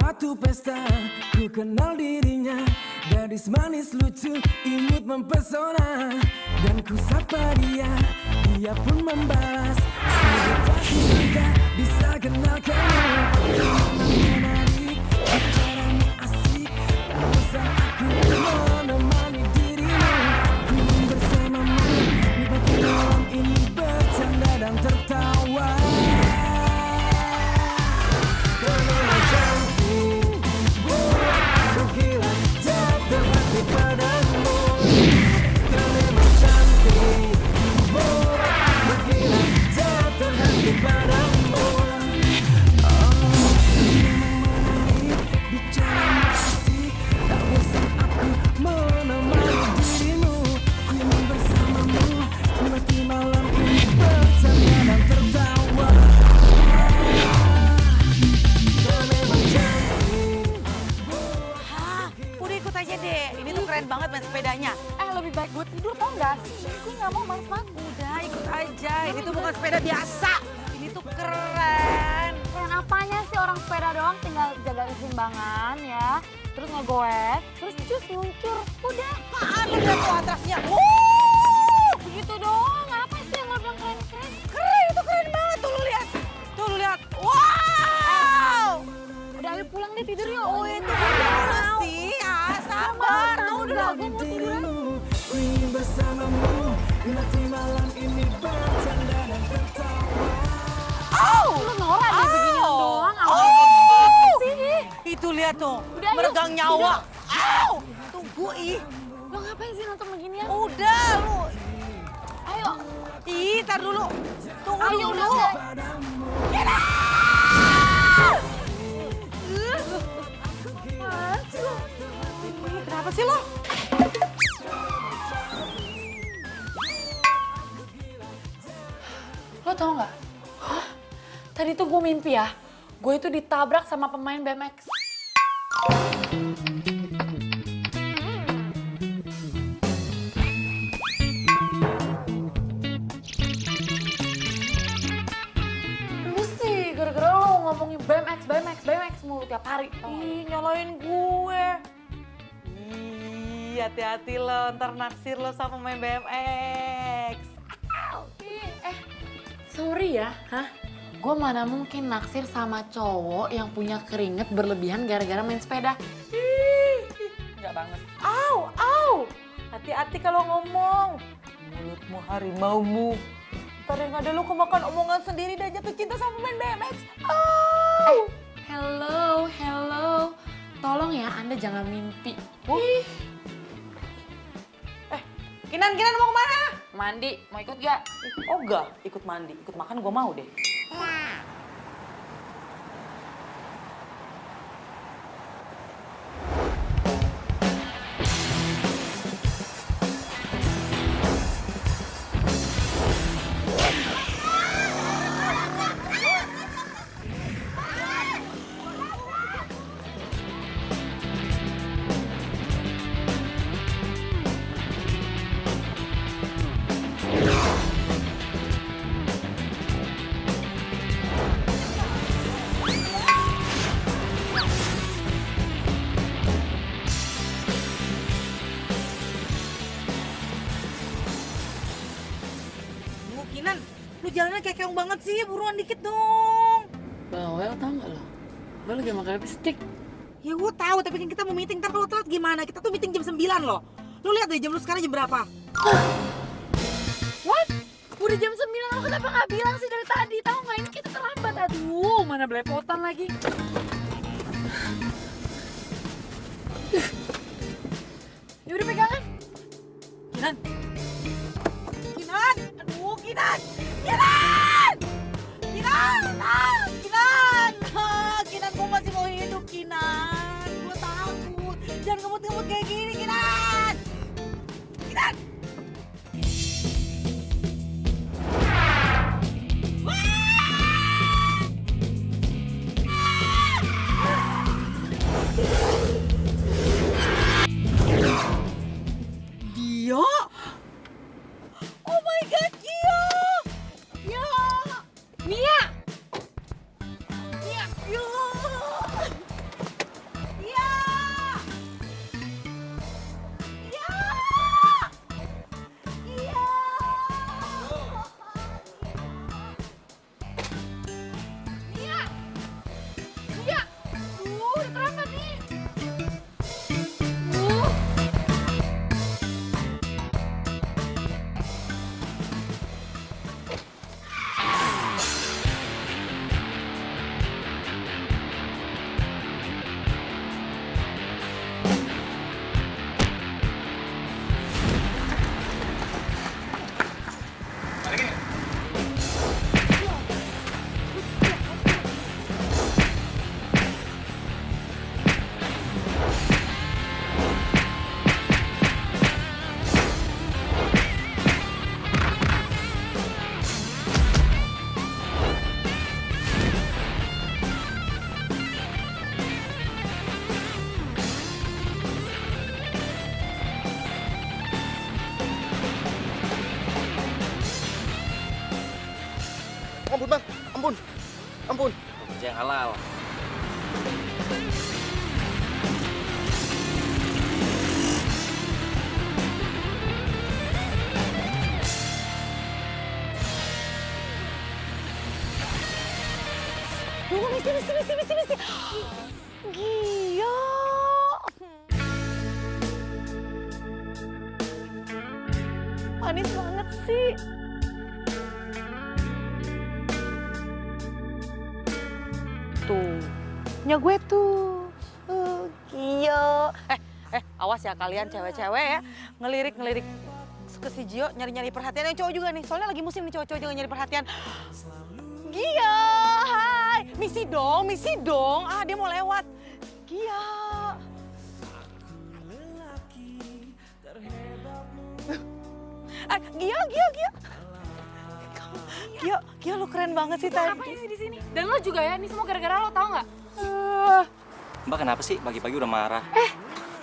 suatu pesta, ku kenal dirinya. Gadis manis lucu, imut mempesona. Dan ku sapa dia, dia pun membalas. Sudah tak kusangka bisa kenal kamu. Memang menarik, bicaramu asik. Tak bosan aku menemani dirimu. Ku ingin bersamamu, nikmati malam ini bercanda dan tertawa. Kau memang cantik, buat aku gila, jatuh hati padamu. Kau memang cantik, buat aku gila, jatuh hati padamu. Oh, memang menarik, bicaramu asik. Tak bosan aku menemani dirimu. Ku ingin bersamamu, nikmati malam ini bercanda dan tertawa. Kau memang cantik. Hah, udah ikut aja deh. Ini tuh keren banget main sepedanya. Lebih baik gue tidur tau gak sih? Gue gak mau males-males. Udah ikut aja. Ini tuh bukan sepeda biasa. Ini tuh keren. Keren apanya sih, orang sepeda doang tinggal jaga keseimbangan ya. Terus ngegoes, terus cus meluncur. Udah. Apaan lu lihat tuh atrasnya? Begitu doang, apa sih yang lo bilang keren-keren? Keren, itu keren banget. Tuh lu lihat. Tuh lu lihat. Wow. Udah ayo pulang deh tidur yuk. Oh itu dulu sih. Ah, sabar. Tuh udah. Gue mau tidur aja. Ku ingin bersamamu, nikmati malam ini bercanda dan tertawa. Lu norak deh beginian doang. Oh. Sih. Itu lihat tuh. Udah, yuk. Meregang nyawa. Au. Tunggu ih. Lo ngapain sih nonton beginian? Udah lu. Ayo. Ih, tar dulu. Tunggu Ayo dulu. udah. Kenapa sih lo? Lo tau gak? Tadi tuh gue mimpi ya, gue itu ditabrak sama pemain BMX. Lu sih, gara-gara lo ngomongin BMX mulu tiap hari. Ih, nyalain gue. Ih, hati-hati lo, ntar naksir lo sama main BMX. Sorry ya, gue mana mungkin naksir sama cowok yang punya keringet berlebihan gara-gara main sepeda. Enggak banget. Au. Hati-hati kalau ngomong. Mulutmu harimaumu. Ntar yang ada lo kemakan omongan sendiri dan jatuh cinta sama main BMX. Au. Hello. Tolong ya, Anda jangan mimpi. Kinan mau kemana? Mandi, mau ikut gak? Oh enggak, ikut mandi, ikut makan gue mau deh. Kinan, lu jalannya kayak keong banget sih, buruan dikit dong. Bawel tau gak lo? Lo lagi makan lipstick. Ya gue tahu, tapi kan kita mau meeting, ntar kalau telat gimana? Kita tuh meeting jam 9 loh. Lu lihat deh jam lu sekarang jam berapa? What? Udah jam 9, lo kenapa gak bilang sih dari tadi? Tahu gak ini kita terlambat, aduh mana belepotan lagi. Yaudah pegangan. Kinan, Kinan, gue masih mau hidup, Kinan. Gue takut. Jangan ngemut-ngemut kayak gini, Kinan. Dio, ampun bang, ampun, ampun. Kerja yang halal. Tunggu, misi. Gila. Manis banget sih. Tuh, punya gue tuh. Gila. Awas ya kalian cewek-cewek ya. Ngelirik ke si Gio, nyari-nyari perhatian. Yang cowok juga nih, soalnya lagi musim nih cowok-cowok juga nyari perhatian. Gia, hai. Misi dong. Ah, dia mau lewat. Gia. Gia, lu keren banget sih tadi. Ngapain sih di sini? Dan lo juga ya, ini semua gara-gara lo, tau nggak? Mbak kenapa sih pagi-pagi udah marah?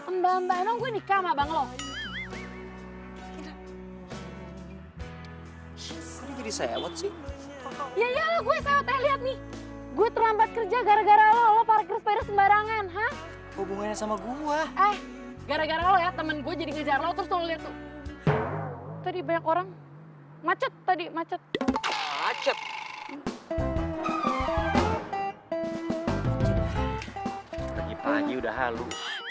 Mbak, emang gue nikah sama abang lo? Kok dia jadi sewot sih? Ya iyalah gue sewot, lihat nih. Gue terlambat kerja gara-gara lo parkir sepeda sembarangan, hah? Hubungannya sama gua. Gara-gara lo ya, temen gue jadi ngejar lo, terus lo lihat tuh. Tadi banyak orang. Macet. Macet. Pagi-pagi udah halu.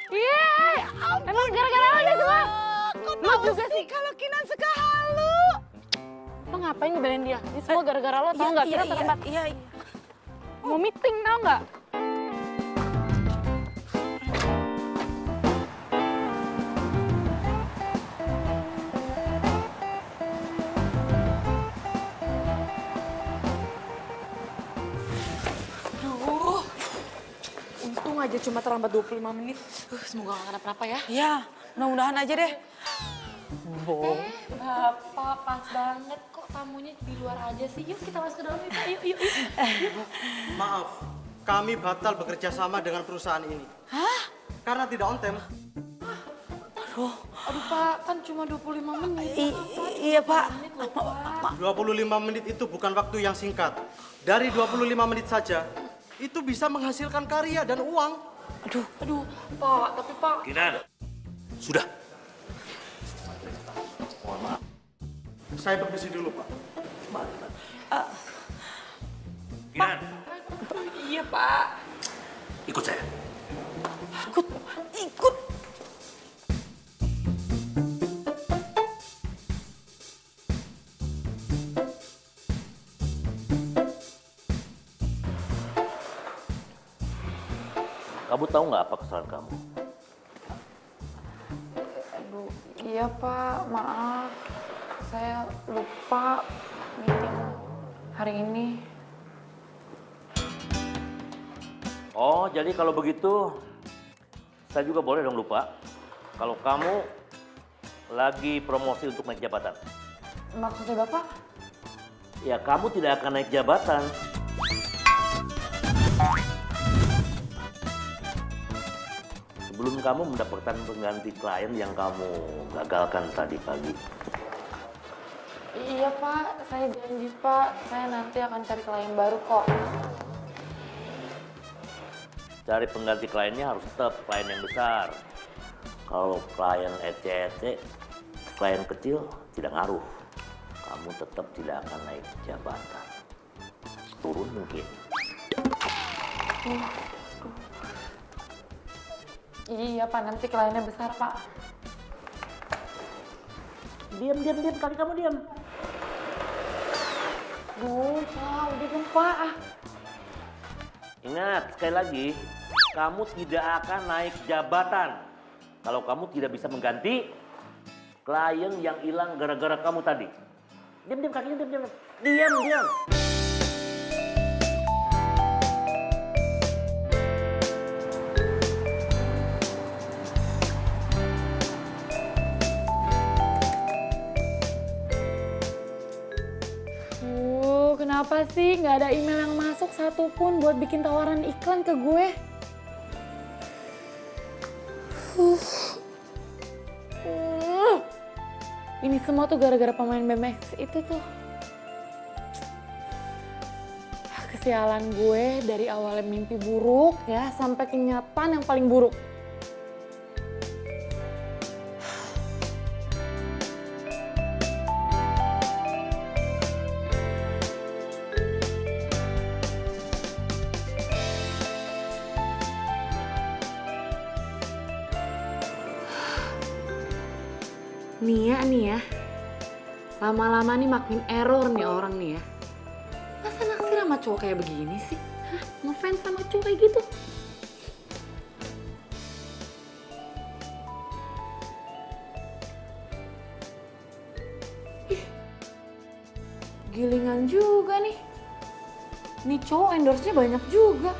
Iya, emang gara-gara lo deh semua. Kok Lo tahu juga sih kalau Kinan suka halu? Lo ngapain ngebelain dia? Ini semua gara-gara lo, tau nggak? Kita terlambat. Iya. Mau meeting, tau nggak? Untung aja cuma terlambat 25 menit. Semoga gak kenapa-napa ya. Iya, mudah-mudahan aja deh. Bapak pas banget kok tamunya di luar aja sih. Yuk kita masuk ke dalam yuk. Maaf, kami batal bekerja sama dengan perusahaan ini. Hah? Karena tidak on time. Aduh Pak, kan cuma 25 menit. Iya, Pak. 25 menit itu bukan waktu yang singkat. Dari 25 menit saja, itu bisa menghasilkan karya dan uang. Aduh, Pak, tapi Pak. Kinan, sudah. Saya permisi dulu, Pak. Kinan, Iya, Pak. ikut saya. Ikut. Kamu tahu nggak apa kesalahan kamu? Aduh, iya Pak, maaf. Saya lupa meeting hari ini. Oh, jadi kalau begitu, saya juga boleh dong lupa. Kalau kamu lagi promosi untuk naik jabatan. Maksudnya Bapak? Ya, kamu tidak akan naik jabatan. Sebelum kamu mendapatkan pengganti klien yang kamu gagalkan tadi pagi. Iya Pak, saya janji Pak, saya nanti akan cari klien baru kok. Cari pengganti kliennya harus tetap klien yang besar. Kalau klien ece-ece, klien kecil tidak ngaruh. Kamu tetap tidak akan naik jabatan. Turun mungkin. Iya Pak, nanti kliennya besar Pak. Diam, kaki kamu diam. Duh Pak, udah dong Pak. Ingat, sekali lagi, kamu tidak akan naik jabatan kalau kamu tidak bisa mengganti klien yang hilang gara-gara kamu tadi. Diam, kakinya diam. Diam. Kenapa sih nggak ada email yang masuk satupun buat bikin tawaran iklan ke gue? Ini semua tuh gara-gara pemain BMX itu tuh. sialan gue dari awalnya mimpi buruk ya sampai kenyataan yang paling buruk. Nih ya, lama-lama nih makin error nih orang nih ya. Masa naksir sama cowok kayak begini sih? Hah? Ngefans sama cowok kayak gitu? Ih, gilingan juga nih. Nih cowok endorse-nya banyak juga.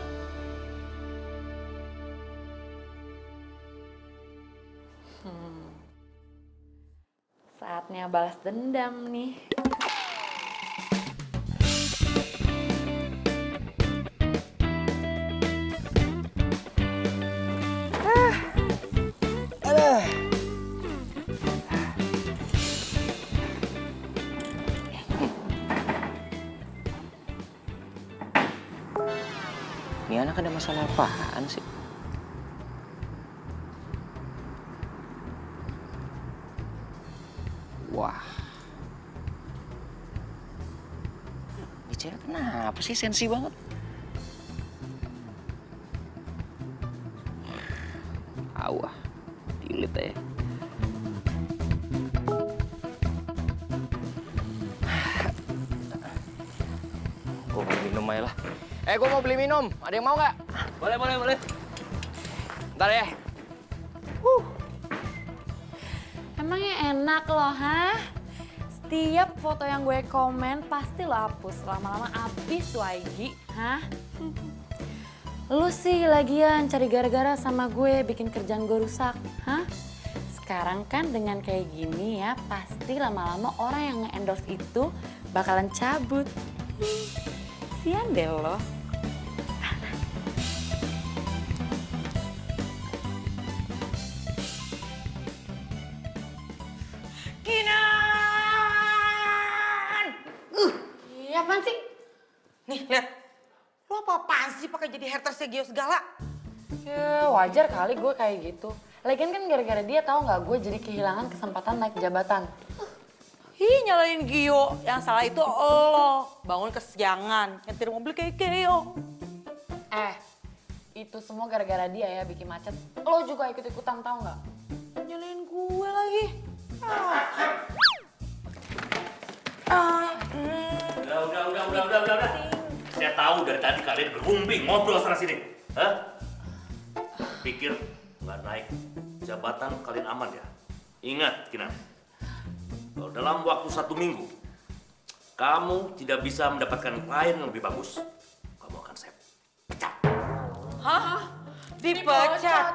Saatnya balas dendam nih. Ini anak ada masalah apaan sih? Wah. Ini cewek kenapa sih sensi banget? Awah, delete aja. Gue mau minum aja lah. Gue mau beli minum. Ada yang mau nggak? Boleh. Ntar ya. Emangnya enak loh, hah? Setiap foto yang gue komen pasti lo hapus. Lama-lama habis tuh IG, hah? Lu sih lagian cari gara-gara sama gue bikin kerjaan gue rusak, hah? Sekarang kan dengan kayak gini ya, pasti lama-lama orang yang nge-endorse itu bakalan cabut. Sian deh lo. Iya, apaan sih? Nih, lihat. Lo apa-apaan sih pakai jadi hatersnya Gio segala? Ya wajar kali gue kayak gitu. Lagian kan gara-gara dia tahu nggak gue jadi kehilangan kesempatan naik jabatan. Ih, nyalain Gio. Yang salah itu lo. Bangun kesiangan, nyetir mobil kayak Gio. Itu semua gara-gara dia ya bikin macet. Lo juga ikut-ikutan tahu nggak? Nyalain gue lagi. Udah. Saya tahu dari tadi kalian berunding ngobrol sana sini. Hah? Pikir nggak naik jabatan kalian aman ya? Ingat, Kinan. Kalau dalam waktu 1 minggu kamu tidak bisa mendapatkan klien yang lebih bagus, kamu akan saya pecat. Hah? Dipecat?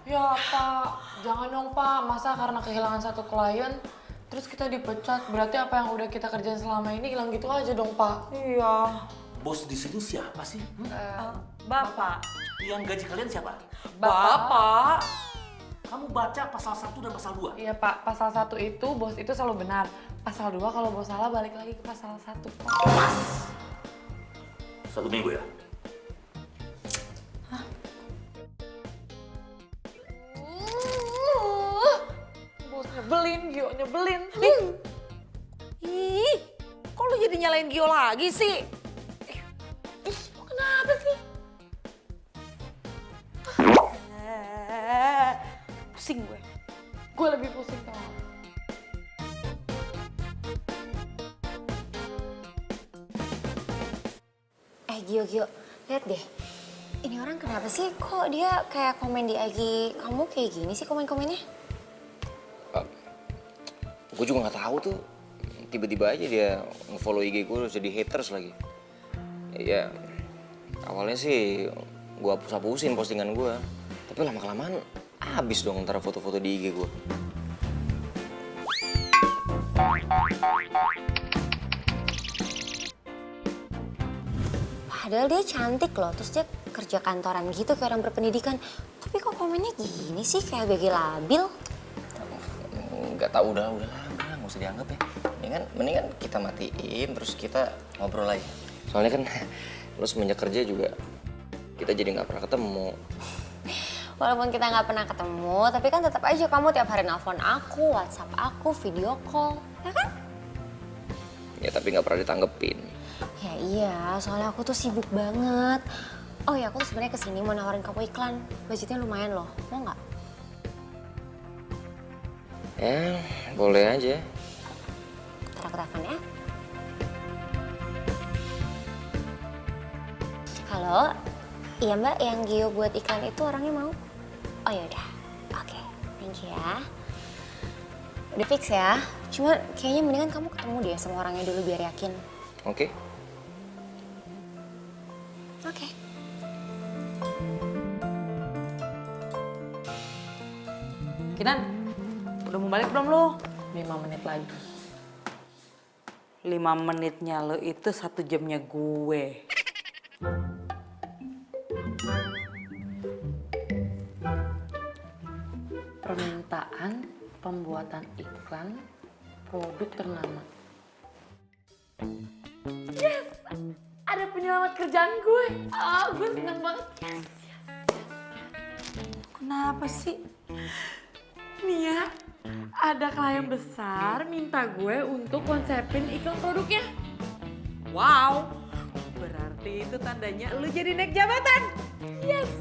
Ya Pak, jangan dong Pak. Masa karena kehilangan satu klien terus kita dipecat? Berarti apa yang udah kita kerjain selama ini hilang gitu aja dong Pak. Iya. Bos di sini siapa sih? Bapak. Yang gaji kalian siapa? Bapak. Kamu baca pasal 1 dan pasal 2. Iya Pak, pasal 1 itu bos itu selalu benar. Pasal 2 kalau bos salah balik lagi ke pasal 1 Pak. Pas. 1 minggu ya? Bos nyebelin, Gio nyebelin. Ih, kok lu jadi nyalain Gio lagi sih? Kenapa sih? Pusing gue. Gue lebih pusing tau. Gio, lihat deh. Ini orang kenapa sih? Kok dia kayak komen di IG kamu kayak gini sih komen-komennya? Gue juga nggak tahu tuh. Tiba-tiba aja dia nge-follow IG gue terus jadi haters lagi. Ya, awalnya sih gue hapus-hapusin postingan gue. Tapi lama-kelamaan habis dong antara foto-foto di IG gue. Padahal dia cantik loh, terus dia kerja kantoran gitu kayak orang berpendidikan. Tapi kok komennya gini sih, kayak BG labil? Nggak tahu, udah nggak usah dianggap ya. Mendingan kita matiin terus kita ngobrol aja. Soalnya kan Lo semenjak kerja juga kita jadi nggak pernah ketemu. Walaupun kita nggak pernah ketemu, tapi kan tetap aja kamu tiap hari nelfon aku, WhatsApp aku, video call, ya kan? Ya tapi nggak pernah ditanggepin. Ya iya, soalnya aku tuh sibuk banget. Oh ya, aku tuh sebenarnya kesini mau nawarin kamu iklan. Budgetnya lumayan loh, mau nggak? Ya, boleh aja. Ntar aku telepon ya. Halo, iya mbak, yang Gio buat iklan itu orangnya mau? Oh yaudah, oke, thank you ya. Udah fix ya, cuma kayaknya mendingan kamu ketemu deh sama orangnya dulu biar yakin. Oke. Oke. Kinan, udah mau balik belum lo? 5 menit lagi. 5 menitnya lo itu 1 jamnya gue. Permintaan pembuatan iklan produk ternama. Yes! Ada penyelamat kerjaan gue. Gue seneng banget. Yes. Kenapa sih? Nia, ada klien besar minta gue untuk konsepin iklan produknya. Wow, berarti itu tandanya lu jadi naik jabatan. Yes!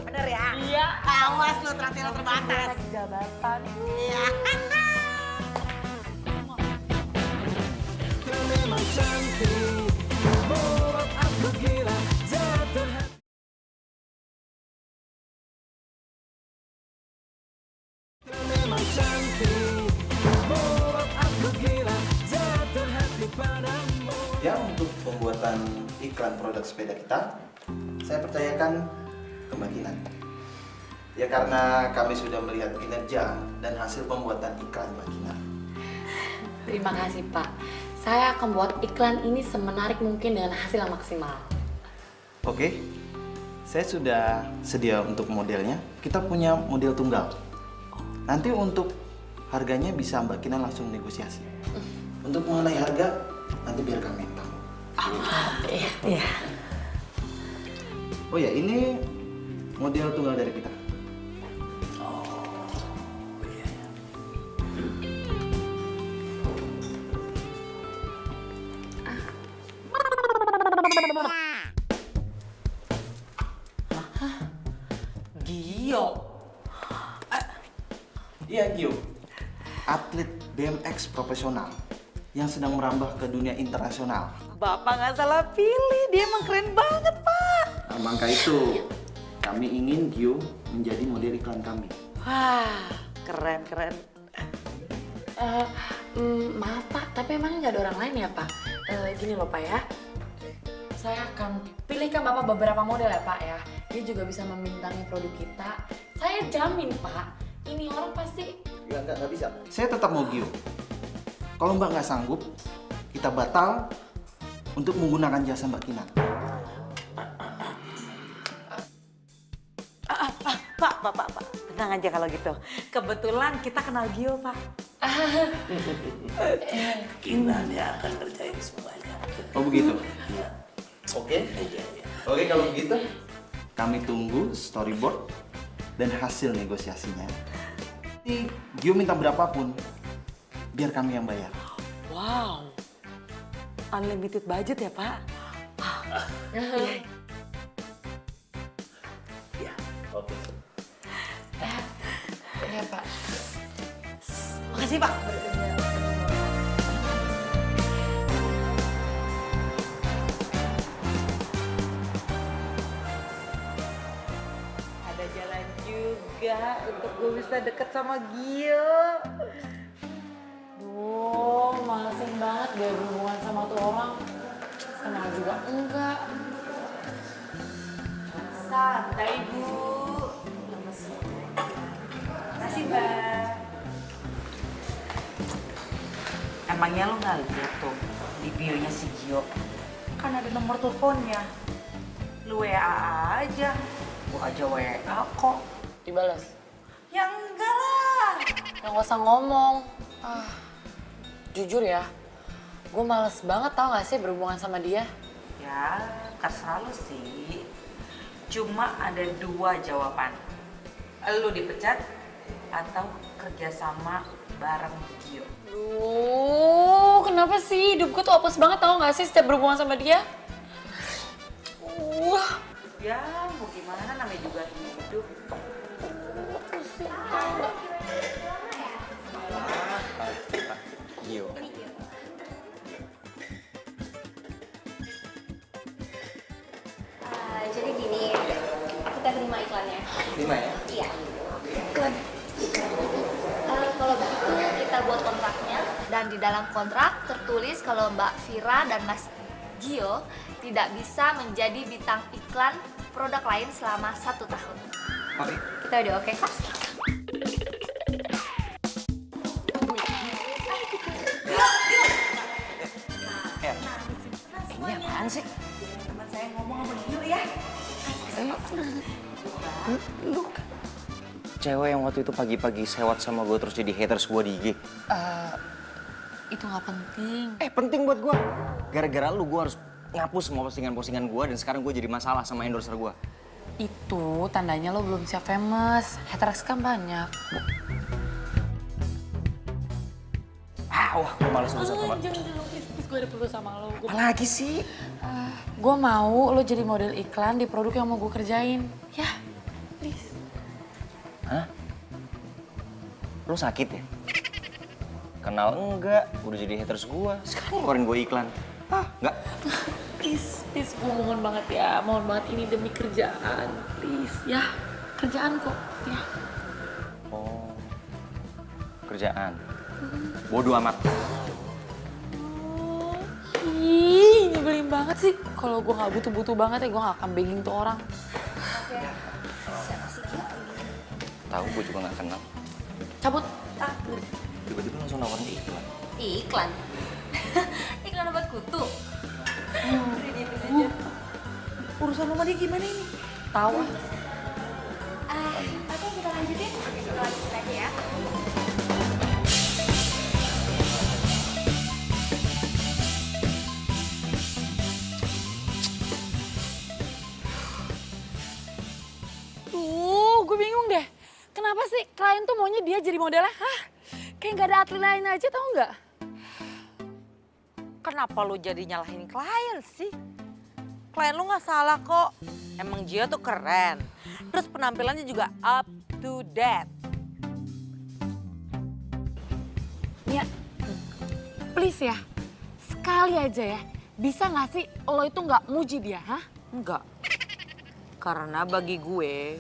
Bener ya? Iya. Awas lu traktir terbatas. Naik jabatan. Iya. Kau memang cantik, buat aku gila, jatuh hati. Kau memang cantik, buat aku gila, jatuh hati padamu. Ya, untuk pembuatan iklan produk sepeda kita, saya percayakan ke Mbak Kinan. Ya karena kami sudah melihat kinerja dan hasil pembuatan iklan Mbak Kinan. Terima kasih Pak. Saya akan buat iklan ini semenarik mungkin dengan hasil yang maksimal. Oke, saya sudah sedia untuk modelnya. Kita punya model tunggal. Nanti untuk harganya bisa Mbak Kinan langsung negosiasi. Untuk mengenai harga, nanti biar kami yang tahu. Iya. Oh ya, ini model tunggal dari kita. Gio. Iya, Gio. Atlet BMX profesional yang sedang merambah ke dunia internasional. Bapak nggak salah pilih, dia emang keren banget, Pak. Nah, maka itu kami ingin Gio menjadi model iklan kami. Wah, keren. Maaf Pak, tapi emangnya nggak ada orang lain ya Pak? Gini loh Pak ya, saya akan pilihkan Bapak beberapa model ya Pak ya. Dia juga bisa membintangi produk kita. Saya jamin Pak, ini orang pasti... Nggak bisa. Saya tetap mau Gio. Kalau Mbak nggak sanggup, kita batal untuk menggunakan jasa Mbak Kinan. Pak. Tenang aja kalau gitu. Kebetulan kita kenal Gio, Pak. Kinan yang akan kerjain semuanya. Oh begitu? Iya. Oke. Oke, kalau begitu kami tunggu storyboard dan hasil negosiasinya. Nanti Gio minta berapapun, biar kami yang bayar. Wow. Unlimited budget ya, Pak? Iya, oke. Ya Pak. Makasih, Pak. Ada jalan juga untuk gue bisa deket sama Gio. Duh, malesin banget dia berhubungan sama tuh orang. Kenal juga enggak. Santai, Bu. Makasih, Mbak. Emangnya lo nggak lihat tuh di bio-nya si Gio? Kan ada nomor teleponnya. Lu WA aja. Gua aja WA kok. Dibalas. Ya enggak lah. Ya nggak usah ngomong. Jujur ya, gue males banget tau gak sih berhubungan sama dia. Ya, terserah lu sih. Cuma ada 2 jawaban. Lu dipecat atau kerjasama bareng Gio. Kenapa sih hidup gue tuh apes banget tau gak sih setiap berhubungan sama dia? Ya, mau gimana namanya juga hidup. Gio. Jadi gini, kita terima iklannya. Terima ya? Iya. Iklan. Kalau begitu kita buat kontraknya dan di dalam kontrak tertulis kalau Mbak Vira dan Mas Gio tidak bisa menjadi bintang iklan produk lain selama 1 tahun. Oke. Kita udah oke kan? Ini apaan sih? Teman saya ngomong sama Gio ya. Cewek yang waktu itu pagi-pagi sewot sama gue terus jadi haters gue di IG. Itu gak penting. Penting buat gue. Gara-gara lu gue harus ngapus semua postingan-postingan gue dan sekarang gue jadi masalah sama endorser gue. Itu tandanya lo belum siap famous. Haters kan banyak. Wah, gue males urusan sama... Jangan, please gue ada perlu sama lo. Apalagi sih? Gue mau lo jadi model iklan di produk yang mau gue kerjain. Ya, please. Hah? Lo sakit ya? Kenal enggak, udah jadi haters gue. Sekarang ngeluarin gue iklan. Enggak. Please, gue mohon banget ya. Mohon banget ini demi kerjaan. Please, ya. Kerjaan kok, ya. Oh, kerjaan. Bodoh amat. Ih, nyebelin banget sih. Kalau gue gak butuh-butuh banget ya, gue gak akan begging tuh orang. Tahu gue juga gak kenal. Cabut. Tiba-tiba langsung nawarin iklan. Iklan? Iklan obat kutu? Urusan rumah dia gimana ini? Tahu. Oke, kita lanjutin. Kita lanjutin aja ya. Gue bingung deh. Kenapa sih klien tuh maunya dia jadi modelnya? Hah? Kayak gak ada atlet lain aja tau nggak? Kenapa lu jadi nyalahin klien sih? Klien lu nggak salah kok. Emang Gio tuh keren. Terus penampilannya juga up to date. Ya, please ya. Sekali aja ya. Bisa nggak sih lo itu nggak muji dia, hah? Enggak. Karena bagi gue,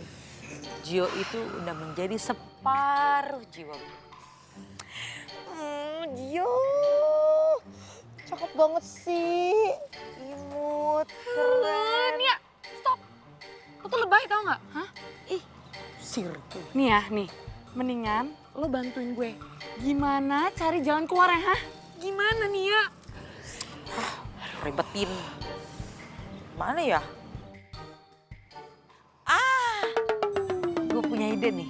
Gio itu udah menjadi separuh jiwa gue. Gio, cakep banget sih. Imut, keren. Ya, stop. Lo tuh lebay tau nggak? Hah? Ih, sirtu. Nih ya, nih. Mendingan lo bantuin gue. Gimana cari jalan keluar ya, hah? Gimana nih ya? Ribetin. Mana ya? Gue punya ide nih.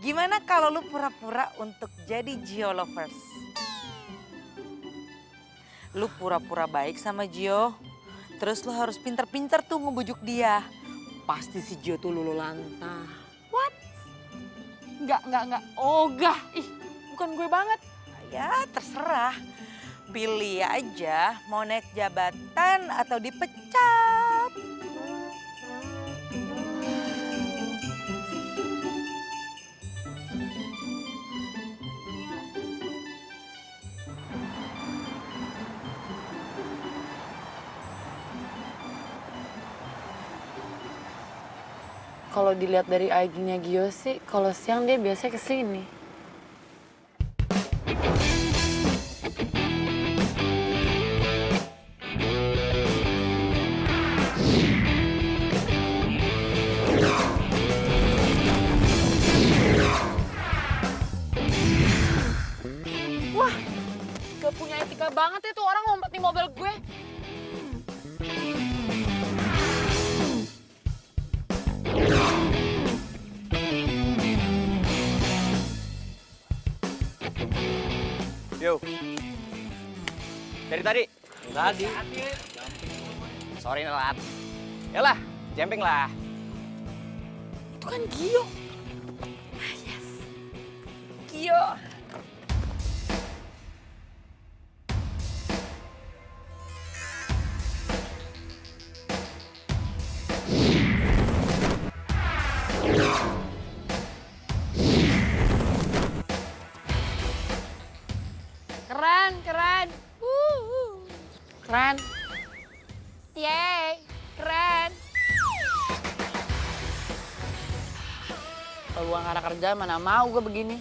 Gimana kalau lu pura-pura untuk jadi Gio lovers? Lu pura-pura baik sama Gio, terus lu harus pinter-pinter tuh ngebujuk dia. Pasti si Gio tuh lulu lantah. What? Enggak. Ogah. Ih, bukan gue banget. Ya terserah. Pilih aja mau naik jabatan atau dipecat. Kalau dilihat dari IG-nya Gio sih, kalau siang dia biasanya kesini. Wah, gak punya etika banget ya tuh orang ngumpet di mobil gue. Yo, Dari tadi. Tadi. Sorry Nelat. Yalah, jumping lah. Itu kan Gio. Yes. Gio. Keren, keren. Keren. Yeay, keren. Kalau bukan karena kerja mana mau gue begini.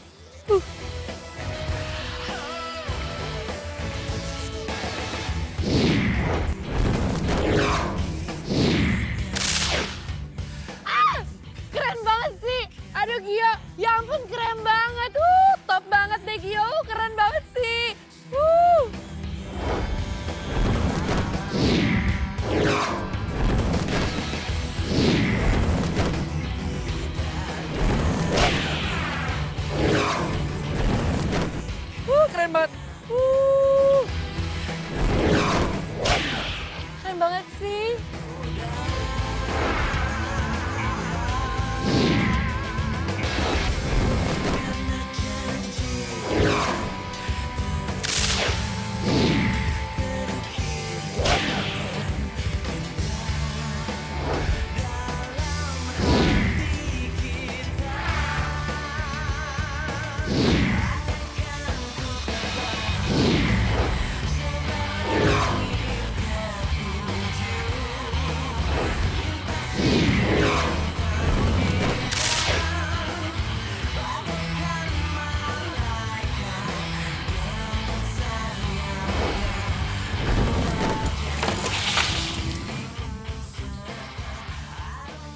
Keren banget sih. Aduh Gio, ya ampun keren banget. Top banget deh Gio, keren banget sih. Keren banget. Keren banget sih.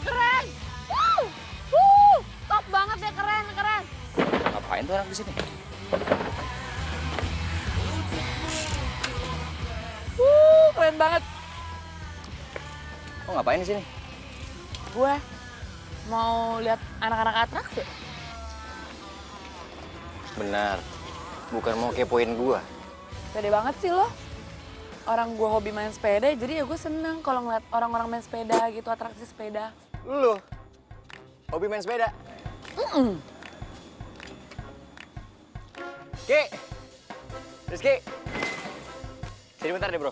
Keren. Top banget deh, keren, keren. Ngapain tuh orang di sini? Keren banget. Lo ngapain di sini? Gue mau lihat anak-anak atraksi. Benar. Bukan mau kepoin gua. Pede banget sih lo. Orang gue hobi main sepeda, jadi ya gue seneng kalau ngeliat orang-orang main sepeda gitu, atraksi sepeda. Lu hobi main sepeda? Ki, Rizky, sini bentar deh bro.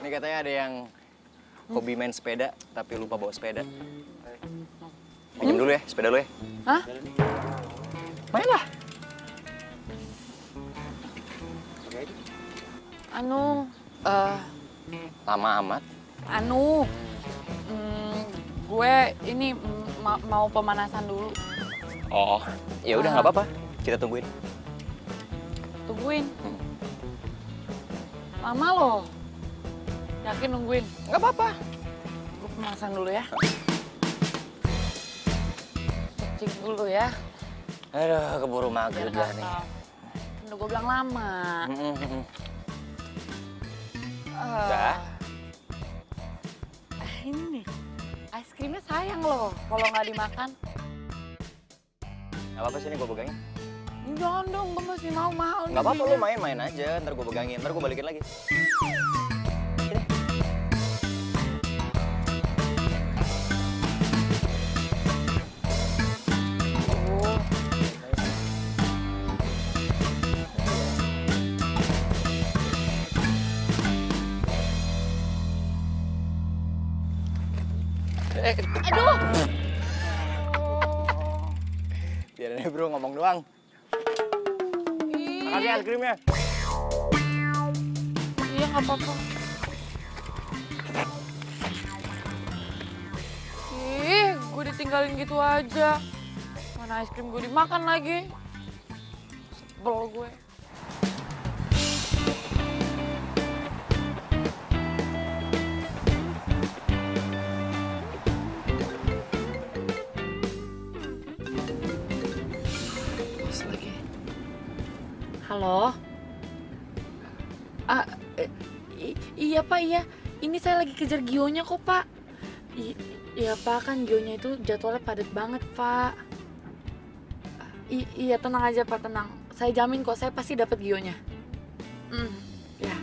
Ini katanya ada yang hobi main sepeda tapi lupa bawa sepeda. Pinjam dulu ya sepeda lu ya. Hah? Main lah. Lama amat. Gue ini mau pemanasan dulu. Oh, ya udah nggak apa-apa. Kita tungguin. Tungguin. Lama loh. Yakin nungguin? Nggak apa-apa. Gue pemanasan dulu ya. Cek dulu ya. Aduh, keburu maghrib lah nih. Udah gue bilang lama. Udah. Ini nih, es krimnya sayang loh kalau nggak dimakan. Nggak apa-apa sini gue pegangin. Jangan dong, gue masih mau mahal. Nggak apa-apa, lu main-main aja. Ntar gue pegangin, ntar gue balikin lagi. Sini. Aduh! Biarin aja bro, ngomong doang. Makasih es krimnya. Iya, nggak apa-apa. Ih, gue ditinggalin gitu aja. Mana es krim gue dimakan lagi. Sebel gue. Halo? Iya Pak, iya. Ini saya lagi kejar Gionya kok Pak. Iya Pak, kan Gionya itu jadwalnya padat banget Pak. Iya tenang aja Pak, tenang. Saya jamin kok, saya pasti dapat Gionya. Ya.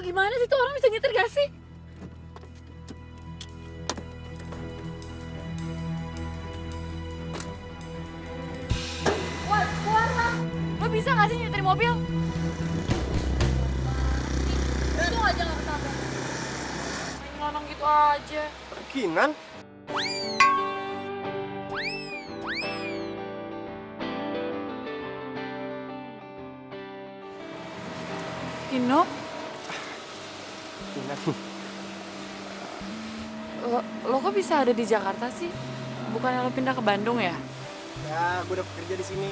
Gimana sih tuh orang bisa nyetir gak sih? Wah, keluar lah. Lo bisa gak sih nyetir mobil? Itu aja gak ketabrak. Main ngelonong gitu aja. Kinan? Vino? Lo kok bisa ada di Jakarta sih? Bukannya lo pindah ke Bandung ya? Ya, gue udah bekerja di sini.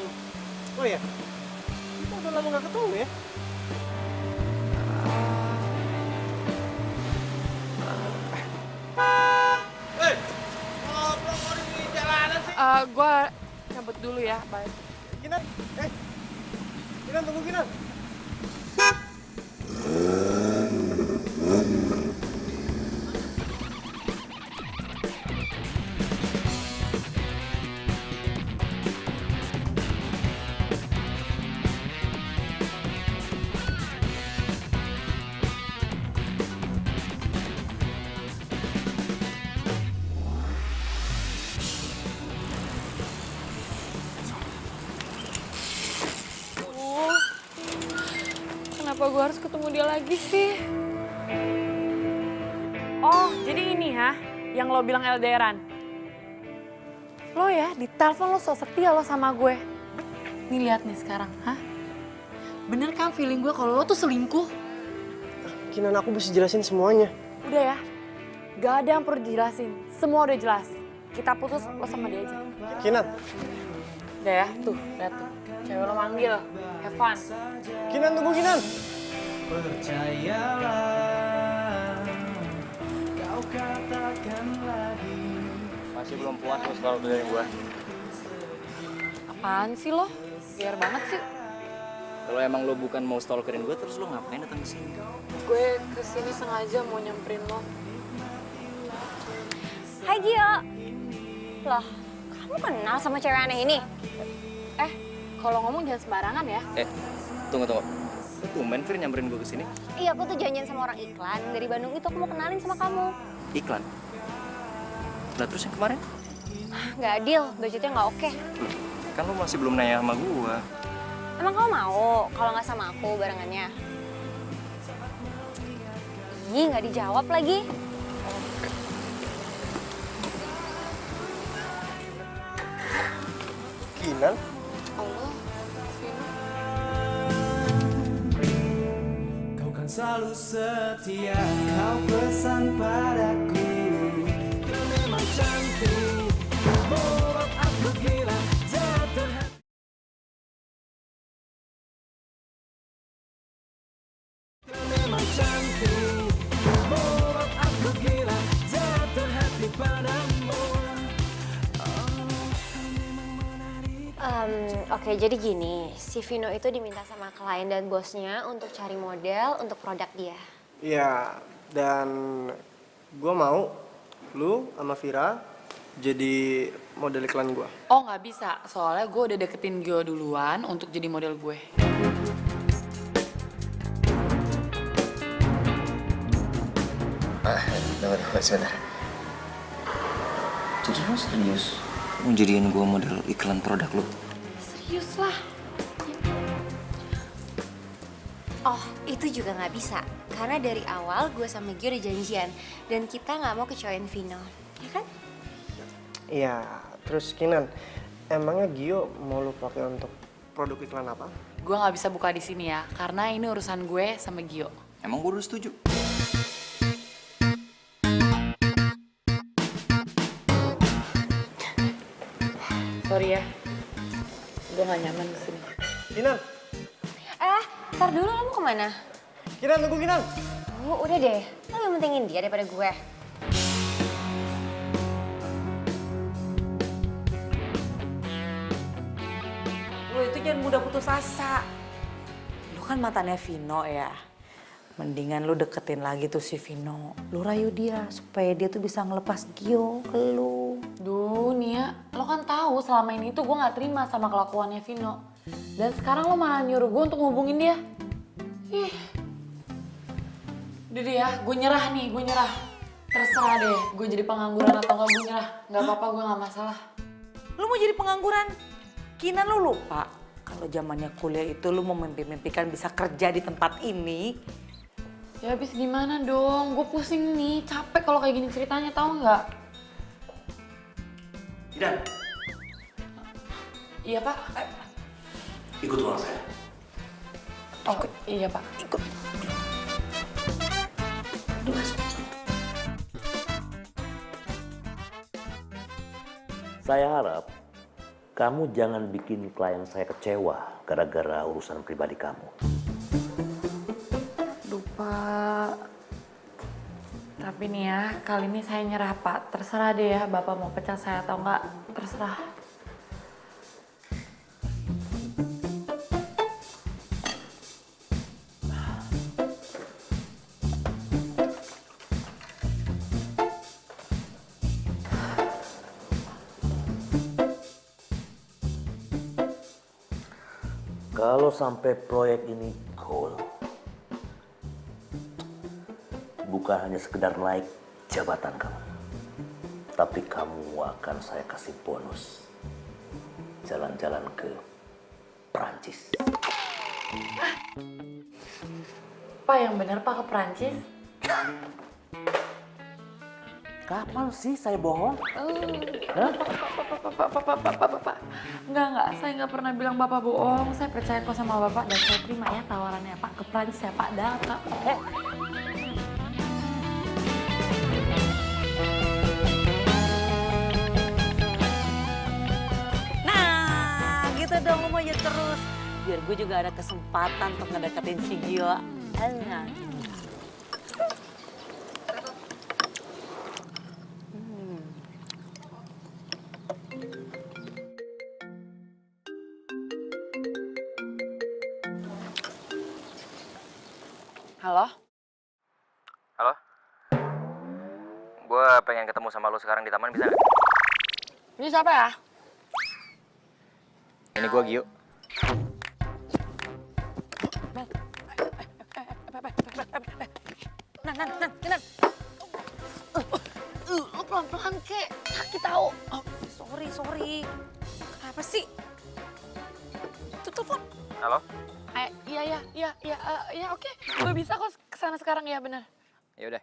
Oh ya, kita udah lama gak ketemu ya? Gue cabut dulu ya, bye. Kinan, Kinan tunggu Kinan. Kenapa gue harus ketemu dia lagi sih? Oh, jadi ini yang lo bilang LDRan. Lo ya, di telepon lo so setia lo sama gue. Nih lihat nih sekarang, bener kan feeling gue kalau lo tuh selingkuh? Kinan, aku bisa jelasin semuanya. Udah ya, gak ada yang perlu dijelasin. Semua udah jelas. Kita putus, lo sama dia aja. Kinan. Udah ya, tuh, lihat tuh. Cewek lo manggil, have fun. Kinan, tunggu Kinan. Percayalah, kau katakan lagi. Masih belum puas lo selalu belain gue. Apaan sih lo? Biar banget sih. Kalau emang lo bukan mau stalkerin gue, terus lo ngapain datang ke sini? Gue kesini sengaja mau nyamperin lo. Hai Gio. Loh, kamu kenal sama cewek aneh ini? Kalau ngomong jangan sembarangan ya. Tunggu. Lo tumben Fir nyamperin gue ke sini? Iya, aku tuh janjian sama orang iklan dari Bandung itu, aku mau kenalin sama kamu. Iklan. Lah terus yang kemarin? Nggak adil, budgetnya nggak oke. Kan lo masih belum nanya sama gue. Emang kamu mau kalau nggak sama aku barengannya? Ih, nggak dijawab lagi. Kinan? Allah, Vino. Kau kan selalu setia, kau pesan padaku. Kau memang cantik, membuat aku gila, jatuh hati. Kau memang cantik, membuat aku gila, jatuh hati padamu. Oke, jadi gini, si Vino itu diminta sama klien dan bosnya untuk cari model untuk produk dia. Iya, dan gue mau lu sama Vira jadi model iklan gue. Oh nggak bisa, soalnya gue udah deketin Gio duluan untuk jadi model gue. Tunggu, sebentar. Jadi lo serius? Mau jadiin gue model iklan produk lo? Serius lah. Oh, itu juga nggak bisa. Karena dari awal gue sama Gio udah janjian. Dan kita nggak mau kecewain Vino. Ya kan? Iya, terus Kinan, emangnya Gio mau lu pakai untuk produk iklan apa? Gue nggak bisa buka di sini ya, karena ini urusan gue sama Gio. Emang gue udah setuju? Sorry ya, gue gak nyaman di sini. Kinan, Ntar dulu kamu kemana? Kinan tunggu Kinan. Oh, udah deh. Lo lebih pentingin dia daripada gue. Lo itu jangan mudah putus asa. Lo kan mantannya Vino ya. Mendingan lu deketin lagi tuh si Vino. Lu rayu dia supaya dia tuh bisa ngelepas Gio ke lu. Duh Nia, lo kan tahu selama ini tuh gue gak terima sama kelakuannya Vino. Dan sekarang lo malah nyuruh gue untuk ngehubungin dia. Ih. Udah deh ya, gue nyerah nih, gue nyerah. Terserah deh, gue jadi pengangguran atau enggak, gue nyerah. Gak apa-apa, gue gak masalah. Lu mau jadi pengangguran? Kinan lu lupa kalau zamannya kuliah itu lu mau mimpi-mimpikan bisa kerja di tempat ini. Ya habis gimana dong, gue pusing nih, capek kalau kayak gini ceritanya, tahu nggak? Idan, Iya Pak. ikut ruang saya. Oh iya Pak. Ikut. Saya harap kamu jangan bikin klien saya kecewa gara-gara urusan pribadi kamu. Pak. Tapi nih ya, kali ini saya nyerah Pak. Terserah deh ya, Bapak mau pecat saya atau enggak, terserah. Kalau sampai proyek ini goal, bukan hanya sekedar naik jabatan kamu, tapi kamu akan saya kasih bonus jalan-jalan ke Perancis. Pak yang bener Pak ke Perancis? Kapan sih saya bohong? Bapak. Enggak, saya nggak pernah bilang Bapak bohong. Saya percaya kok sama Bapak dan saya terima ya tawarannya Pak ke Perancis ya Pak. Datang. Nah, gitu dong lu maju terus. Biar gue juga ada kesempatan untuk ngedeketin si Gio. Enak. Halo? Halo? Gue pengen ketemu sama lo sekarang di taman, bisa nggak? Ini siapa ya? Ini gue Gio. Nan. Lo pelan-pelan kek, sakit tau. Oh, sorry. Apa sih? Tuh telepon. Halo? Iya oke. Gue bisa kok kesana sekarang ya benar. Ya udah.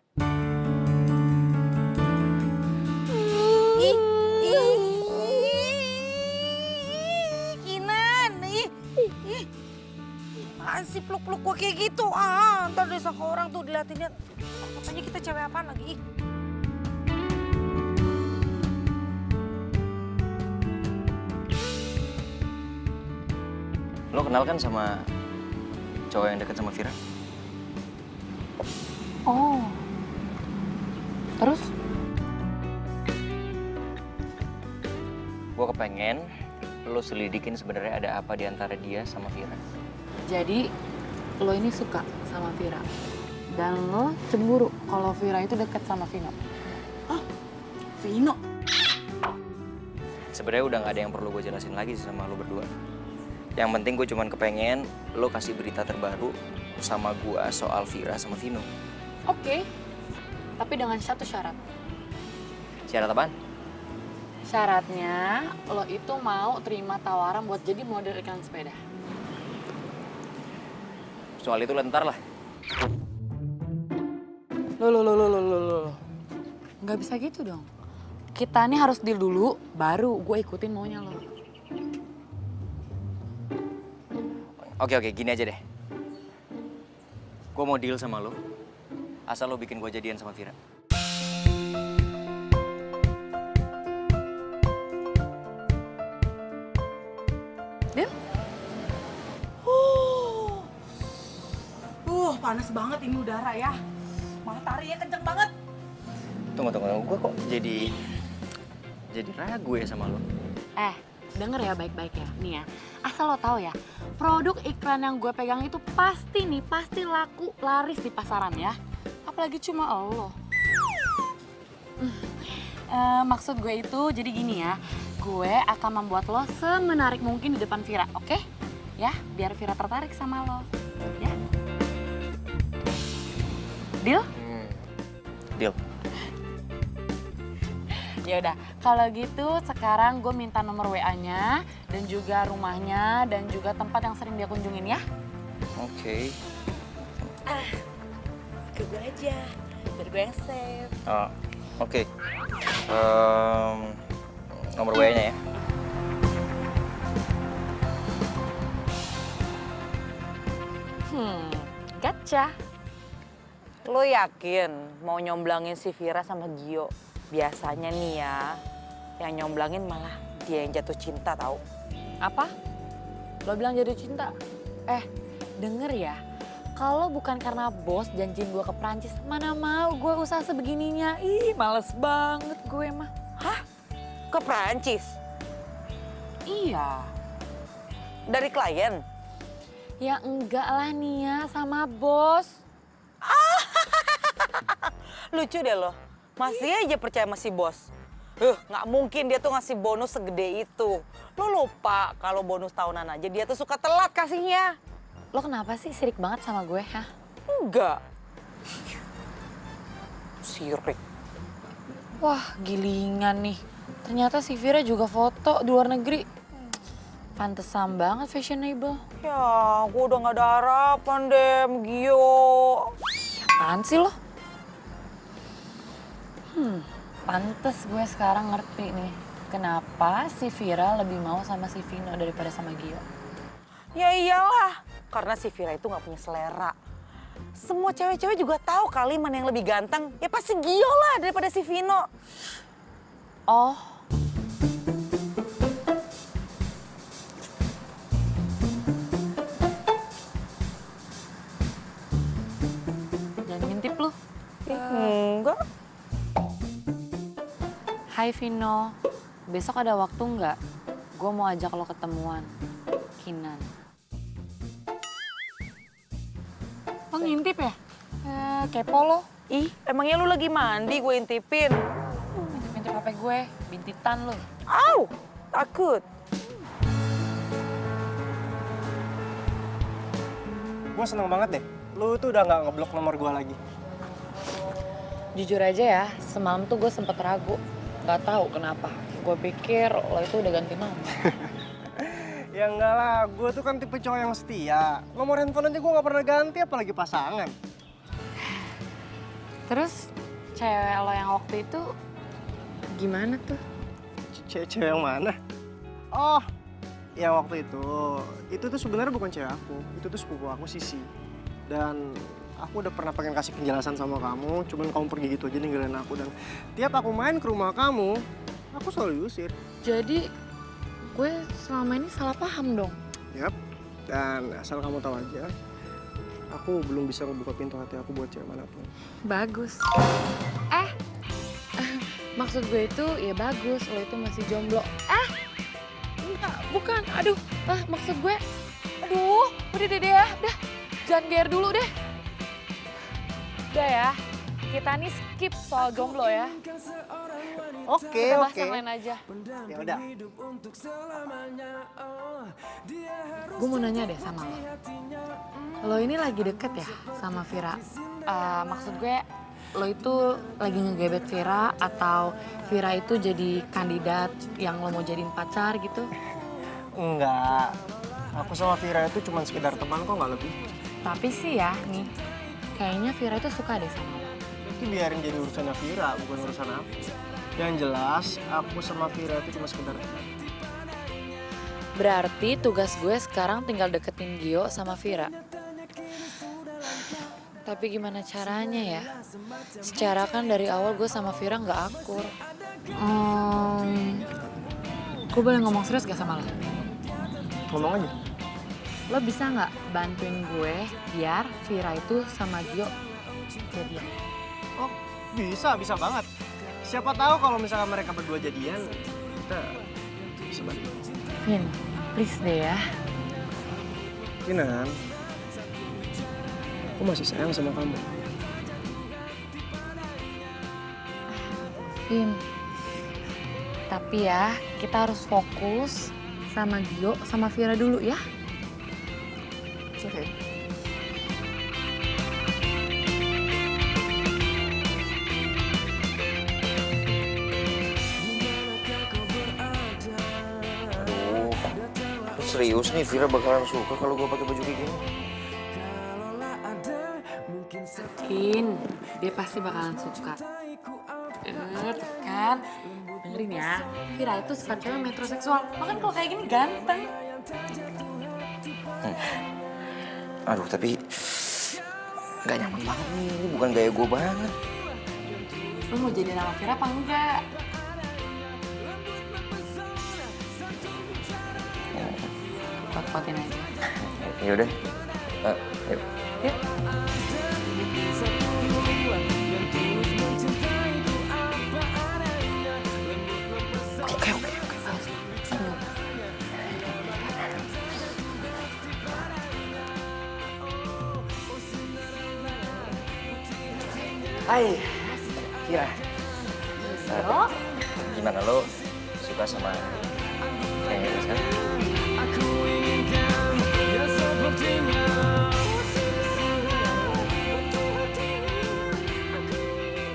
Kinan, apaan sih peluk-peluk gue kayak gitu? Ntar deh sama orang tuh diliatin-liat. Katanya kita cewek apaan lagi? Lo kenal kan sama cowok yang deket sama Vira? Oh. Terus? Gue kepengen lo selidikin sebenarnya ada apa di antara dia sama Vira. Jadi lo ini suka sama Vira dan lo cemburu kalau Vira itu deket sama Vino. Vino. Sebenarnya udah nggak ada yang perlu gue jelasin lagi sih sama lo berdua. Yang penting gue cuman kepengen lo kasih berita terbaru sama gue soal Vira sama Vino. Oke. Tapi dengan satu syarat. Syarat apaan? Syaratnya lo itu mau terima tawaran buat jadi model iklan sepeda. Soal itu lentar lah. Loh. Nggak bisa gitu dong. Kita nih harus deal dulu, baru gue ikutin maunya lo. Oke, gini aja deh. Gue mau deal sama lo, asal lo bikin gue jadian sama Vira. Deal? Panas banget ini udara ya. Mataharinya kenceng banget. Tunggu. Gue kok jadi ragu ya sama lo. Denger ya baik-baik ya. Nih ya, asal lo tahu ya, produk iklan yang gue pegang itu pasti laku laris di pasaran ya. Apalagi cuma Allah. Maksud gue itu jadi gini ya, gue akan membuat lo semenarik mungkin di depan Vira, oke? Ya, biar Vira tertarik sama lo, ya? Deal? Deal. Ya udah, kalau gitu sekarang gue minta nomor WA-nya dan juga rumahnya dan juga tempat yang sering dia kunjungin ya. Oke. Ke gue aja, biar gue yang save. Oke. Nomor WA-nya ya. Gotcha. Lo yakin mau nyomblangin si Vira sama Gio? Biasanya nih ya, yang nyomblangin malah dia yang jatuh cinta tahu. Apa? Lo bilang jatuh cinta? Denger ya, kalau bukan karena bos janjiin gue ke Prancis, mana mau gue usaha sebegininya. Ih, males banget gue mah. Hah? Ke Prancis? Iya. Dari klien? Ya enggak lah Nia, sama bos. Lucu deh lo, masih aja percaya sama si bos. Nggak mungkin dia tuh ngasih bonus segede itu. Lo lupa kalau bonus tahunan aja dia tuh suka telat kasihnya. Lo kenapa sih sirik banget sama gue, hah? Enggak. Sirik. Wah, gilingan nih. Ternyata si Vira juga foto di luar negeri. Pantesan banget fashionable. Ya, gue udah nggak ada harapan deh, Gio. Apaan sih lo? Pantes gue sekarang ngerti nih. Kenapa si Vira lebih mau sama si Vino daripada sama Gio. Ya iyalah, karena si Vira itu nggak punya selera. Semua cewek-cewek juga tahu kali mana yang lebih ganteng. Ya pasti Gio lah daripada si Vino. Oh. Jangan ngintip lu. Enggak. Hai Vino, besok ada waktu nggak? Gue mau ajak lo ketemuan. Kinan. Lo ngintip ya? Kepo lo. Ih, emangnya lu lagi mandi gue intipin? Ngintip HP gue, bintitan lo. Au, takut. Gue seneng banget deh. Lu tuh udah nggak ngeblok nomor gue lagi. Jujur aja ya, semalam tuh gue sempet ragu. Gak tahu kenapa. Gue pikir lo itu udah ganti nama. Ya enggak lah, gue tuh kan tipe cowok yang setia. Nomor handphone aja gue nggak pernah ganti, apalagi pasangan. Terus cewek lo yang waktu itu gimana tuh? Cewek yang mana? Oh, yang waktu itu tuh sebenarnya bukan cewek aku. Itu tuh sepupu aku, Sisi. Dan aku udah pernah pengen kasih penjelasan sama kamu, cuman kamu pergi gitu aja ninggalin aku. Dan tiap aku main ke rumah kamu, aku selalu diusir. Jadi gue selama ini salah paham dong? Yap, dan asal kamu tahu aja, aku belum bisa ngebuka pintu hati aku buat cewek manapun. Bagus. Maksud gue itu ya bagus, lo itu masih jomblo. Enggak, bukan. Aduh, maksud gue, aduh, udah deh ya, udah. Jangan gear dulu deh. Udah ya, kita nih skip soal jomblo ya. Oke. Kita bahas yang lain aja. Ya udah. Gue mau nanya deh sama lo. Lo ini lagi deket ya sama Vira? Maksud gue, lo itu lagi ngegebet Vira atau Vira itu jadi kandidat yang lo mau jadiin pacar gitu? Enggak. Aku sama Vira itu cuma sekedar teman kok, nggak lebih. Tapi sih ya, nih, kayaknya Vira itu suka deh sama lo. Itu biarin jadi urusannya Vira, bukan urusan aku. Yang jelas, aku sama Vira itu cuma sekedar teman. Berarti tugas gue sekarang tinggal deketin Gio sama Vira. Tapi gimana caranya ya? Secara kan dari awal gue sama Vira nggak akur. Gue boleh ngomong serius gak sama lo? Ngomong aja. Lo bisa nggak bantuin gue biar Vira itu sama Gio jadian? Oh, bisa banget. Siapa tahu kalau misalkan mereka berdua jadian, kita bisa bantu. Vin, please deh ya. Kinan, aku masih sayang sama kamu. Vin, tapi ya kita harus fokus sama Gio sama Vira dulu ya. Oke. Aduh, serius nih Vira bakalan suka kalau gue pakai baju kayak gini. Vin, dia pasti bakalan suka. Kan? Dengerin ya, Vira itu suka cewek metroseksual. Bahkan kalau kayak gini ganteng. Aduh, tapi nggak nyaman banget nih. Ini bukan gaya gue banget. Lu mau jadi nama Vira apa enggak? Kuat-kuatin aja. Yaudah, yuk. Yuk. Oke. Hai, Vira. Gimana lo suka sama yang ini sekarang?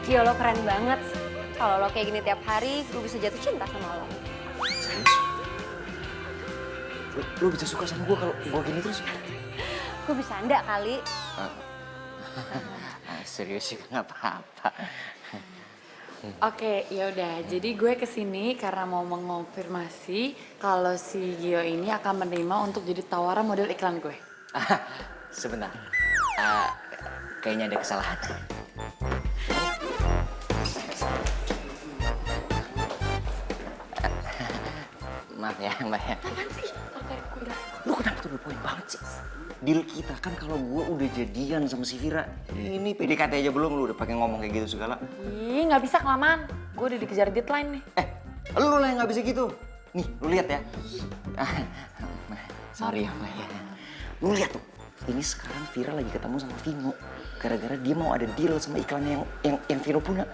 Gio, lo keren banget. Kalau lo kayak gini tiap hari, gue bisa jatuh cinta sama lo. Serius? Lo bisa suka sama gue kalau gue gini terus? Gue bisa enggak kali. Serius sih nggak apa-apa. Oke, ya udah. Jadi gue kesini karena mau mengonfirmasi kalau si Gio ini akan menerima untuk jadi tawaran model iklan gue. Sebentar. Kayaknya ada kesalahan. Maaf ya, Mbak ya. Apaan sih? Oke, udah. Lu kenapa tuh poin banget sih? Deal kita kan kalau gue udah jadian sama si Vira. Ini PDKT aja belum, lu udah pakai ngomong kayak gitu segala. Ih, nggak bisa kelamaan. Gue udah dikejar deadline nih. Lu lah yang nggak bisa gitu. Nih, lu lihat ya. Sorry ya, Mbak ya. Lu lihat tuh. Ini sekarang Vira lagi ketemu sama Vino. Gara-gara dia mau ada deal sama iklan yang Vino punya.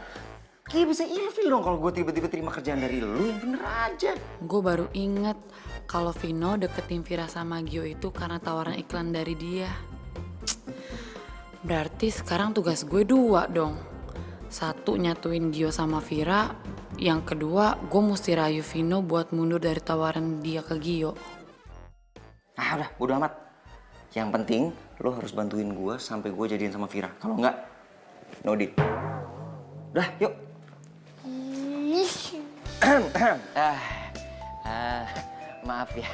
Kayak bisa ilfil dong kalau gue tiba-tiba terima kerjaan dari lu, yang bener aja. Gue baru inget kalau Vino deketin Vira sama Gio itu karena tawaran iklan dari dia. Berarti sekarang tugas gue 2 dong. 1 nyatuin Gio sama Vira. Yang kedua, gue mesti rayu Vino buat mundur dari tawaran dia ke Gio. Ah udah, bodo amat. Yang penting lo harus bantuin gue sampai gue jadian sama Vira. Kalau enggak, no deal. Udah, yuk. Maaf ya,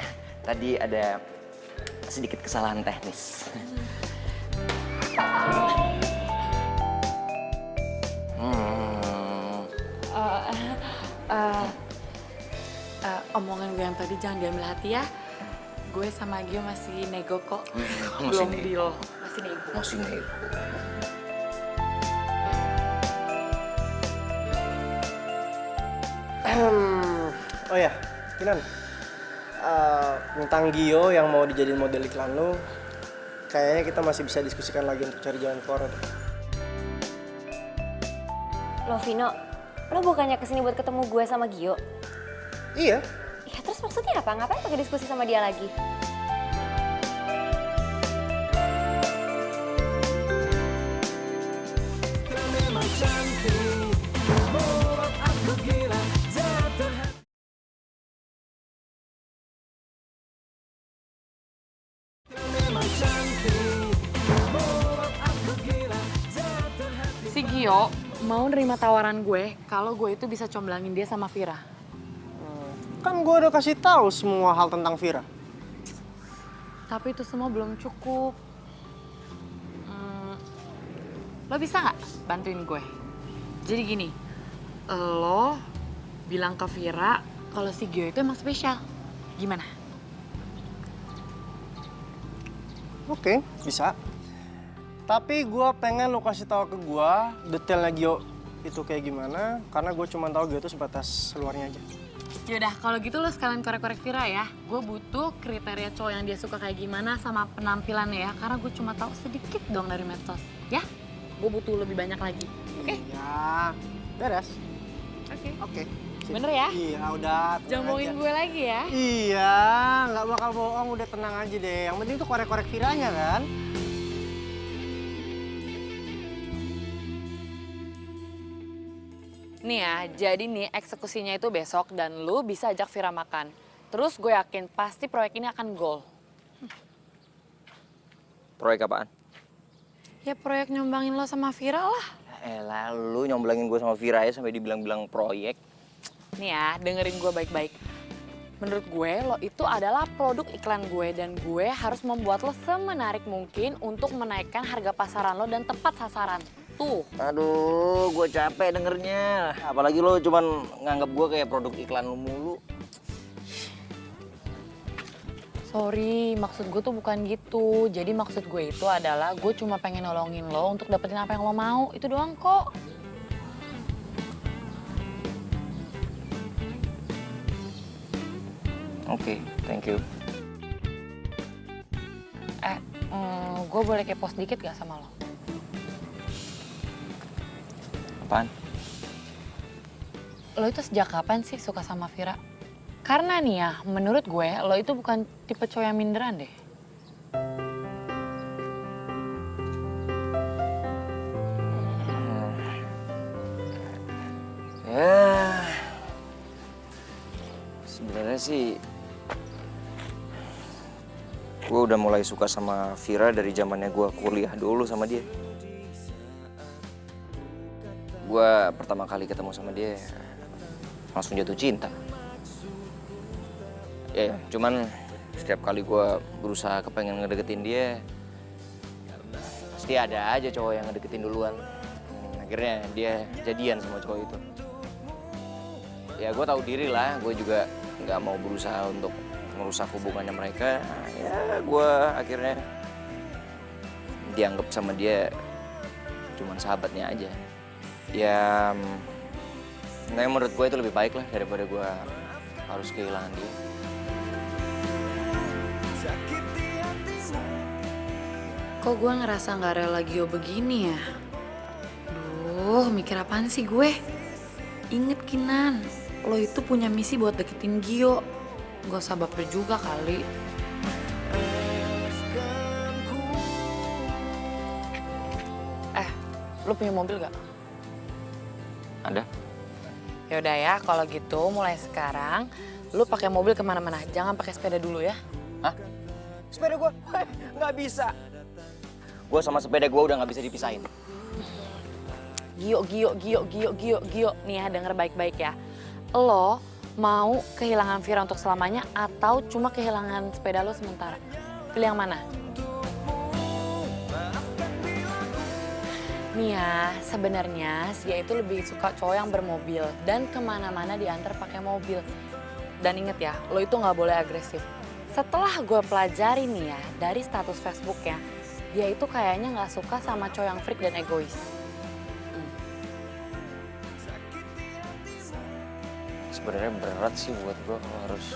tadi ada sedikit kesalahan teknis. Omongan gue yang tadi jangan diambil hati ya. Gue sama Gio masih nego kok. Masih Belum nego. deal. Masih nego. Masih nego. Oh ya, Kinan. Tentang Gio yang mau dijadiin model iklan lo, kayaknya kita masih bisa diskusikan lagi untuk cari jalan keluar. Lo Vino, lo bukannya kesini buat ketemu gue sama Gio? Iya. Ya terus maksudnya apa? Ngapain pakai diskusi sama dia lagi? Si Gio mau nerima tawaran gue kalau gue itu bisa comblangin dia sama Vira. Kan gue udah kasih tahu semua hal tentang Vira. Tapi itu semua belum cukup. Lo bisa nggak bantuin gue? Jadi gini, lo bilang ke Vira kalau si Gio itu emang spesial. Gimana? Oke, bisa. Tapi gue pengen lo kasih tahu ke gue detailnya Gio itu kayak gimana, karena gue cuma tahu Gio itu sebatas luarnya aja. Yaudah, kalau gitu lo sekalian korek-korek Vira ya. Gue butuh kriteria cowok yang dia suka kayak gimana sama penampilannya ya. Karena gue cuma tahu sedikit dong dari medsos. Ya, gue butuh lebih banyak lagi. Oke? Iya, beres. Oke. Oke. Bener ya? Iya, udah. Jangan bohongin gue lagi ya. Iya, nggak bakal bohong, udah tenang aja deh. Yang penting tuh korek-korek Viranya kan. Nih ya, jadi nih eksekusinya itu besok dan lu bisa ajak Vira makan. Terus gue yakin pasti proyek ini akan goal. Proyek apaan? Ya proyek nyombangin lo sama Vira lah. Elah, lu nyomblangin gue sama Vira ya sampai dibilang-bilang proyek. Nih ya, dengerin gue baik-baik. Menurut gue, lo itu adalah produk iklan gue dan gue harus membuat lo semenarik mungkin untuk menaikkan harga pasaran lo dan tepat sasaran. Tuh. Aduh, gue capek dengernya. Apalagi lo cuman nganggap gue kayak produk iklan lu mulu. Sorry, maksud gue tuh bukan gitu. Jadi maksud gue itu adalah gue cuma pengen nolongin lo untuk dapetin apa yang lo mau. Itu doang kok. Oke, thank you. Gue boleh kepo sedikit gak sama lo? Apaan? Lo itu sejak kapan sih suka sama Vira? Karena nih ya, menurut gue lo itu bukan tipe cowok yang minderan deh. Ya, sebenarnya sih gue udah mulai suka sama Vira dari zamannya gue kuliah dulu sama dia. Gue pertama kali ketemu sama dia langsung jatuh cinta. Ya, cuman setiap kali gue berusaha kepengen ngedeketin dia, pasti ada aja cowok yang ngedeketin duluan. Akhirnya dia jadian sama cowok itu. Ya gue tahu diri lah, gue juga nggak mau berusaha untuk merusak hubungannya mereka. Ya gue akhirnya dianggap sama dia cuman sahabatnya aja. Ya, nah menurut gue itu lebih baik lah daripada gue harus kehilangan dia. Kok gue ngerasa gak rela Gio begini ya? Duh, mikir apaan sih gue? Inget Kinan, lo itu punya misi buat deketin Gio. Gak usah baper juga kali. Lo punya mobil gak? Ada? Yaudah ya, kalau gitu mulai sekarang lo pakai mobil kemana-mana. Jangan pakai sepeda dulu ya. Hah? Sepeda gue? Nggak bisa. Gue sama sepeda gue udah nggak bisa dipisahin. Gio. Nih ya, denger baik-baik ya. Lo mau kehilangan Vira untuk selamanya atau cuma kehilangan sepeda lo sementara? Pilih yang mana? Nih ya, sebenarnya dia itu lebih suka cowok yang bermobil dan kemana-mana diantar pakai mobil. Dan inget ya, lo itu nggak boleh agresif. Setelah gue pelajari nih ya, dari status Facebooknya, dia itu kayaknya nggak suka sama cowok yang freak dan egois. Sebenarnya berat sih buat gue kalau harus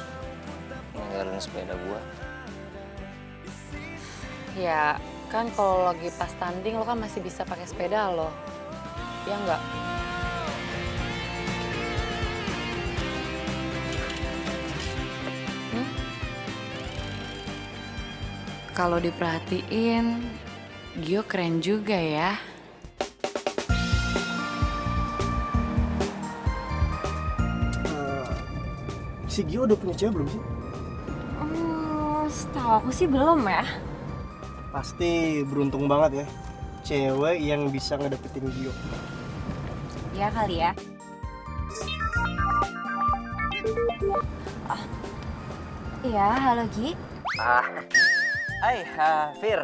ninggalin sepeda gue. Ya kan kalau lagi pas tanding lo kan masih bisa pakai sepeda lo. Ya enggak? Kalau diperhatiin, Gio keren juga ya. Si Gio udah punya cewek belum sih? Setahu aku sih belum ya. Pasti beruntung banget ya. Cewek yang bisa ngedeketin Gio. Ya kali ya. Iya, halo Gi. Hai, Fir.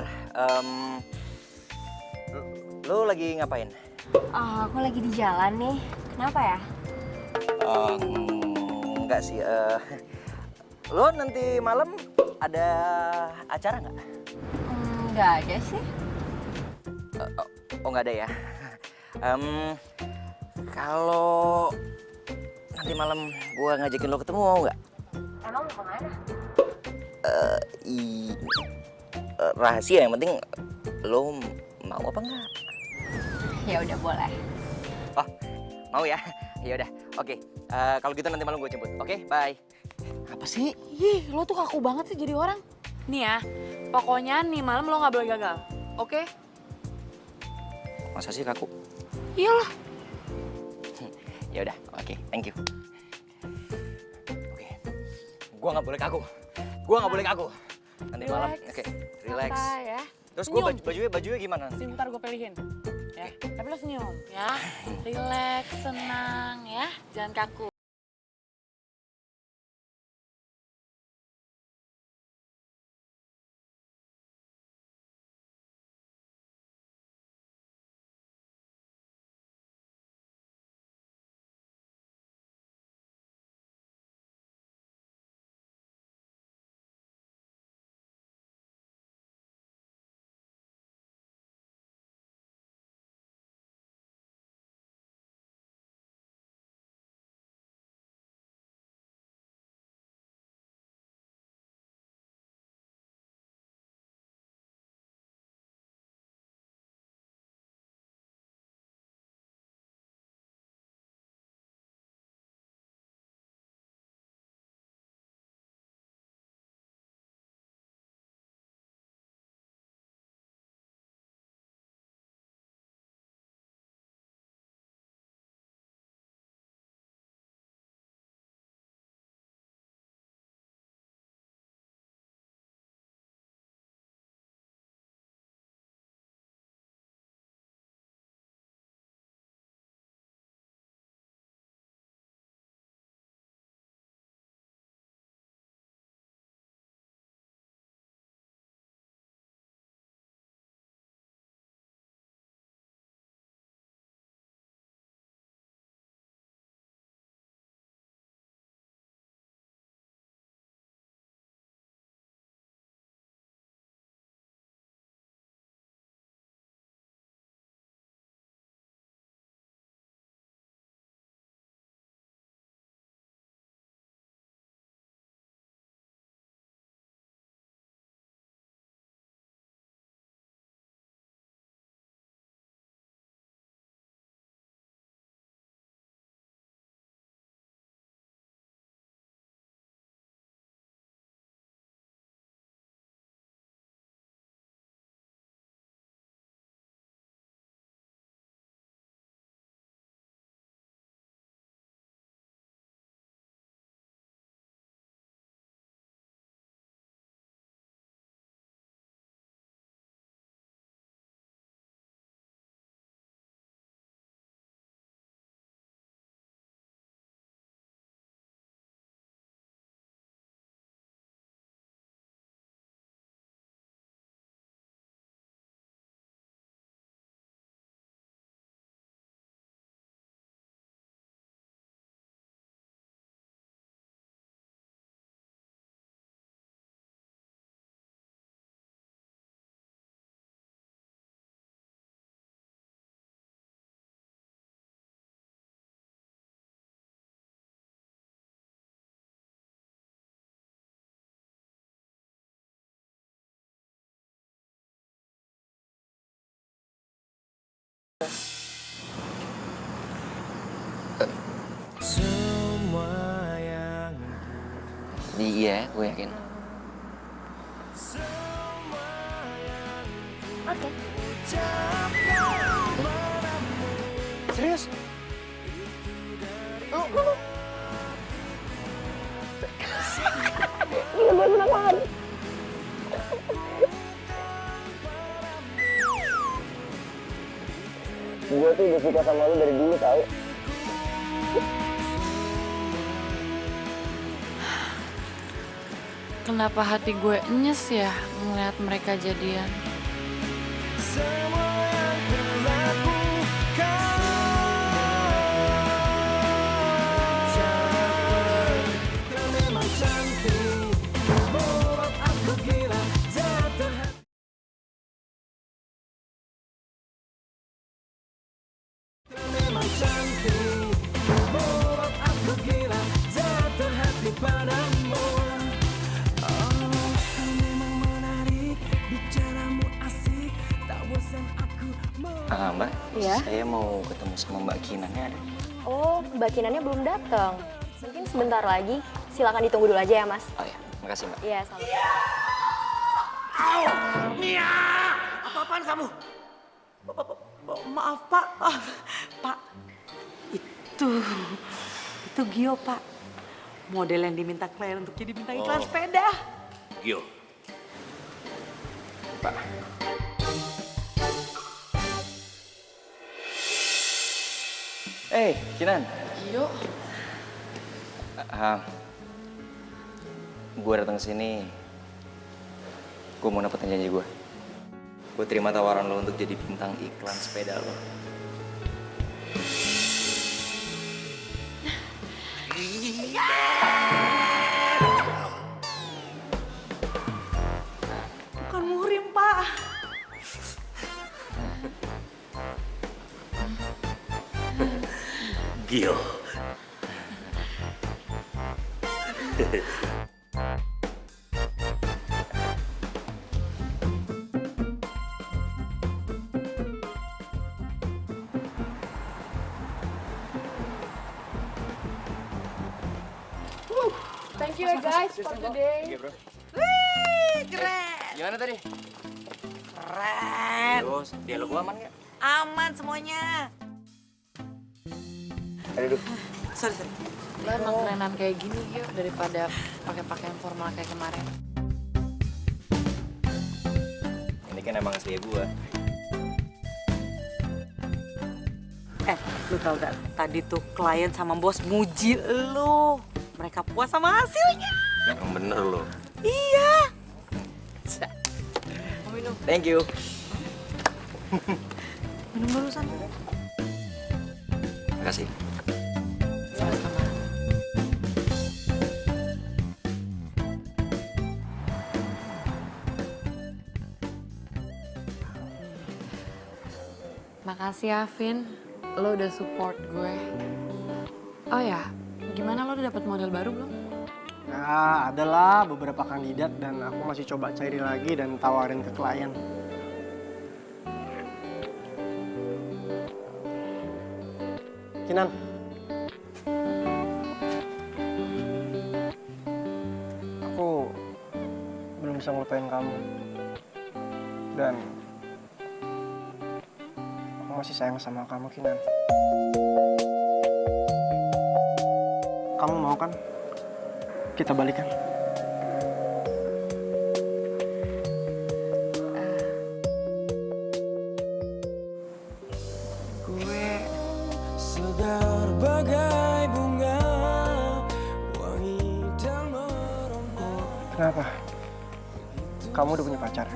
Lu lagi ngapain? Aku lagi di jalan nih. Kenapa ya? Enggak sih. Lu nanti malam ada acara nggak? Nggak ada sih. Oh nggak ada ya. Kalau nanti malam gue ngajakin lo ketemu, mau nggak? Emang mau kemana? Rahasia, yang penting lo mau apa enggak? Ya udah boleh. Oh, mau ya? Ya udah, oke. Kalau gitu nanti malam gue jemput, oke? Bye. Apa sih? Ih, lo tuh kaku banget sih jadi orang. Nih ya, pokoknya nih malam lo nggak boleh gagal, oke? Masa sih kaku? Iyalah. Ya udah, oke, thank you. Oke, gua nggak boleh kaku. Gua nggak boleh kaku. Nanti malam, oke, relax. Santai ya. Terus gua Senyum. bajunya gimana? Bentar gue pilihin. Ya, tapi lo senyum ya. Relax, tenang ya. Jangan kaku. Iya, gue yakin. Oke. Serius? Gue tuh udah suka sama lu dari dulu, tau. Kenapa hati gue nyes ya ngeliat mereka jadian? Memang cantik, membuat aku gila. bosan aku mau. Mbak, Iya? saya mau ketemu sama Mbak Kinannya ada. Oh, Mbak Kinannya belum datang. Mungkin sebentar lagi. Silakan ditunggu dulu aja ya, Mas. Oh ya, makasih Mbak. Iya, sama. Mia! Apa-apaan kamu? Maaf, Pak. Pak, itu Gio, Pak. Model yang diminta klien untuk jadi bintang iklan sepeda. Gio, Pak. Kinan. Gio, Gue datang ke sini. Gue mau dapetin janji gue. Gue terima tawaran lo untuk jadi bintang iklan sepeda lo. Bukan muhrim, Pak. Gio. thank you ya guys for today. Iya, bro. Wih, keren. Gimana tadi? Keren. Terus, dialog gue aman nggak? Aman semuanya. Aduh. Sorry. Lo emang kerenan kayak gini Gio daripada pakai pakaian formal kayak kemarin. Ini kan emang asli gue. Lu tau gak? Tadi tuh klien sama bos muji lu. Mereka puas sama hasilnya. Yang bener lo. Iya. Mau minum? Thank you. Minum dulu sana. Makasih. Sama-sama. Makasih ya, Vin. Lo udah support gue. Oh ya, gimana lo udah dapet model baru belum? Ya, adalah beberapa kandidat dan aku masih coba cari lagi dan tawarin ke klien. Kinan. Aku belum bisa ngelupain kamu. Dan aku masih sayang sama kamu, Kinan. Kamu mau kan kita balikan? Gue Segar bagai bunga, wangi dan merona. Kenapa? Kamu udah punya pacar?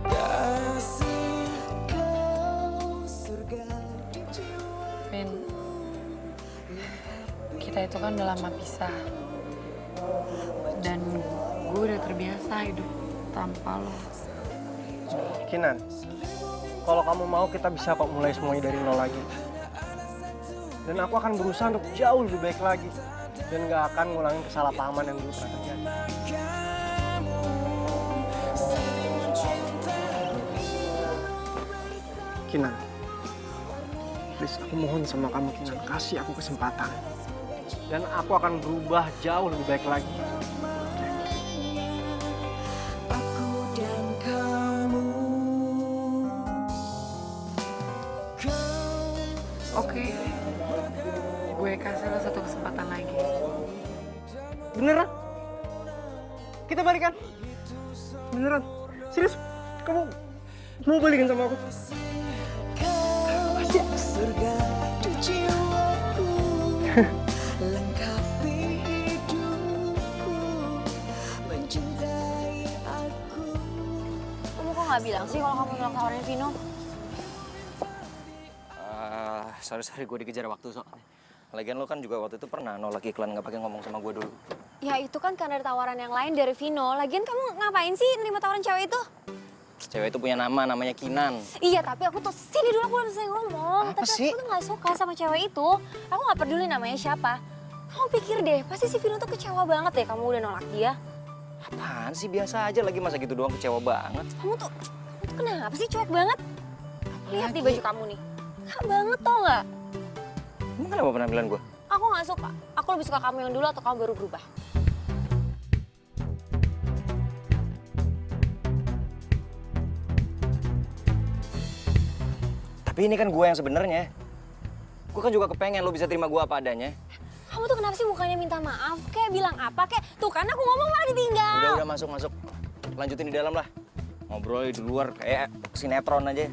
Kasih kau surga di jiwa. Vin, kita itu kan udah lama pisah. Dan gue udah terbiasa hidup tanpa lo. Kinan, kalau kamu mau kita bisa kok mulai semuanya dari nol lagi. Dan aku akan berusaha untuk jauh lebih baik lagi. Dan gak akan ngulangin kesalahpahaman yang dulu pernah terjadi. Kinan, please aku mohon sama kamu Kinan, kasih aku kesempatan. Dan aku akan berubah jauh lebih baik lagi. Aku dan kamu. Oke, gue kasih lo satu kesempatan lagi. Beneran? Kita balikan? Beneran? Serius? Kamu mau balikan sama aku? Kau surga di jiwaku, lengkapi hidupku, mencintai aku. Kamu kok nggak bilang sih kalau kamu nolak tawarin Vino? Sorry, gue dikejar waktu soalnya. Lagian lo kan juga waktu itu pernah nolak iklan nggak pakai ngomong sama gue dulu. Ya itu kan karena ada tawaran yang lain dari Vino. Lagian kamu ngapain sih nerima tawaran cewek itu? Cewek itu punya nama, namanya Kinan. Iya, tapi aku tuh sini dulu aku belum selesai ngomong. Apa Tapi sih? aku tuh nggak suka sama cewek itu. Aku nggak peduli namanya siapa. Kamu pikir deh, pasti si Vino tuh kecewa banget deh kamu udah nolak dia. Apaan sih, biasa aja lagi, masa gitu doang kecewa banget. Kamu tuh kenapa sih cuek banget? Lihat di baju kamu nih. Kak banget tau nggak? Emang kenapa penampilan gue? Aku nggak suka. Aku lebih suka kamu yang dulu atau kamu baru berubah. Tapi ini kan gue yang sebenarnya. Gue kan juga kepengen lo bisa terima gue apa adanya. Kamu tuh kenapa sih mukanya minta maaf? Kayak bilang apa? Kayak tuh kan aku ngomong malah ditinggal. Udah masuk. Lanjutin di dalam lah. Ngobrol di luar kayak sinetron aja.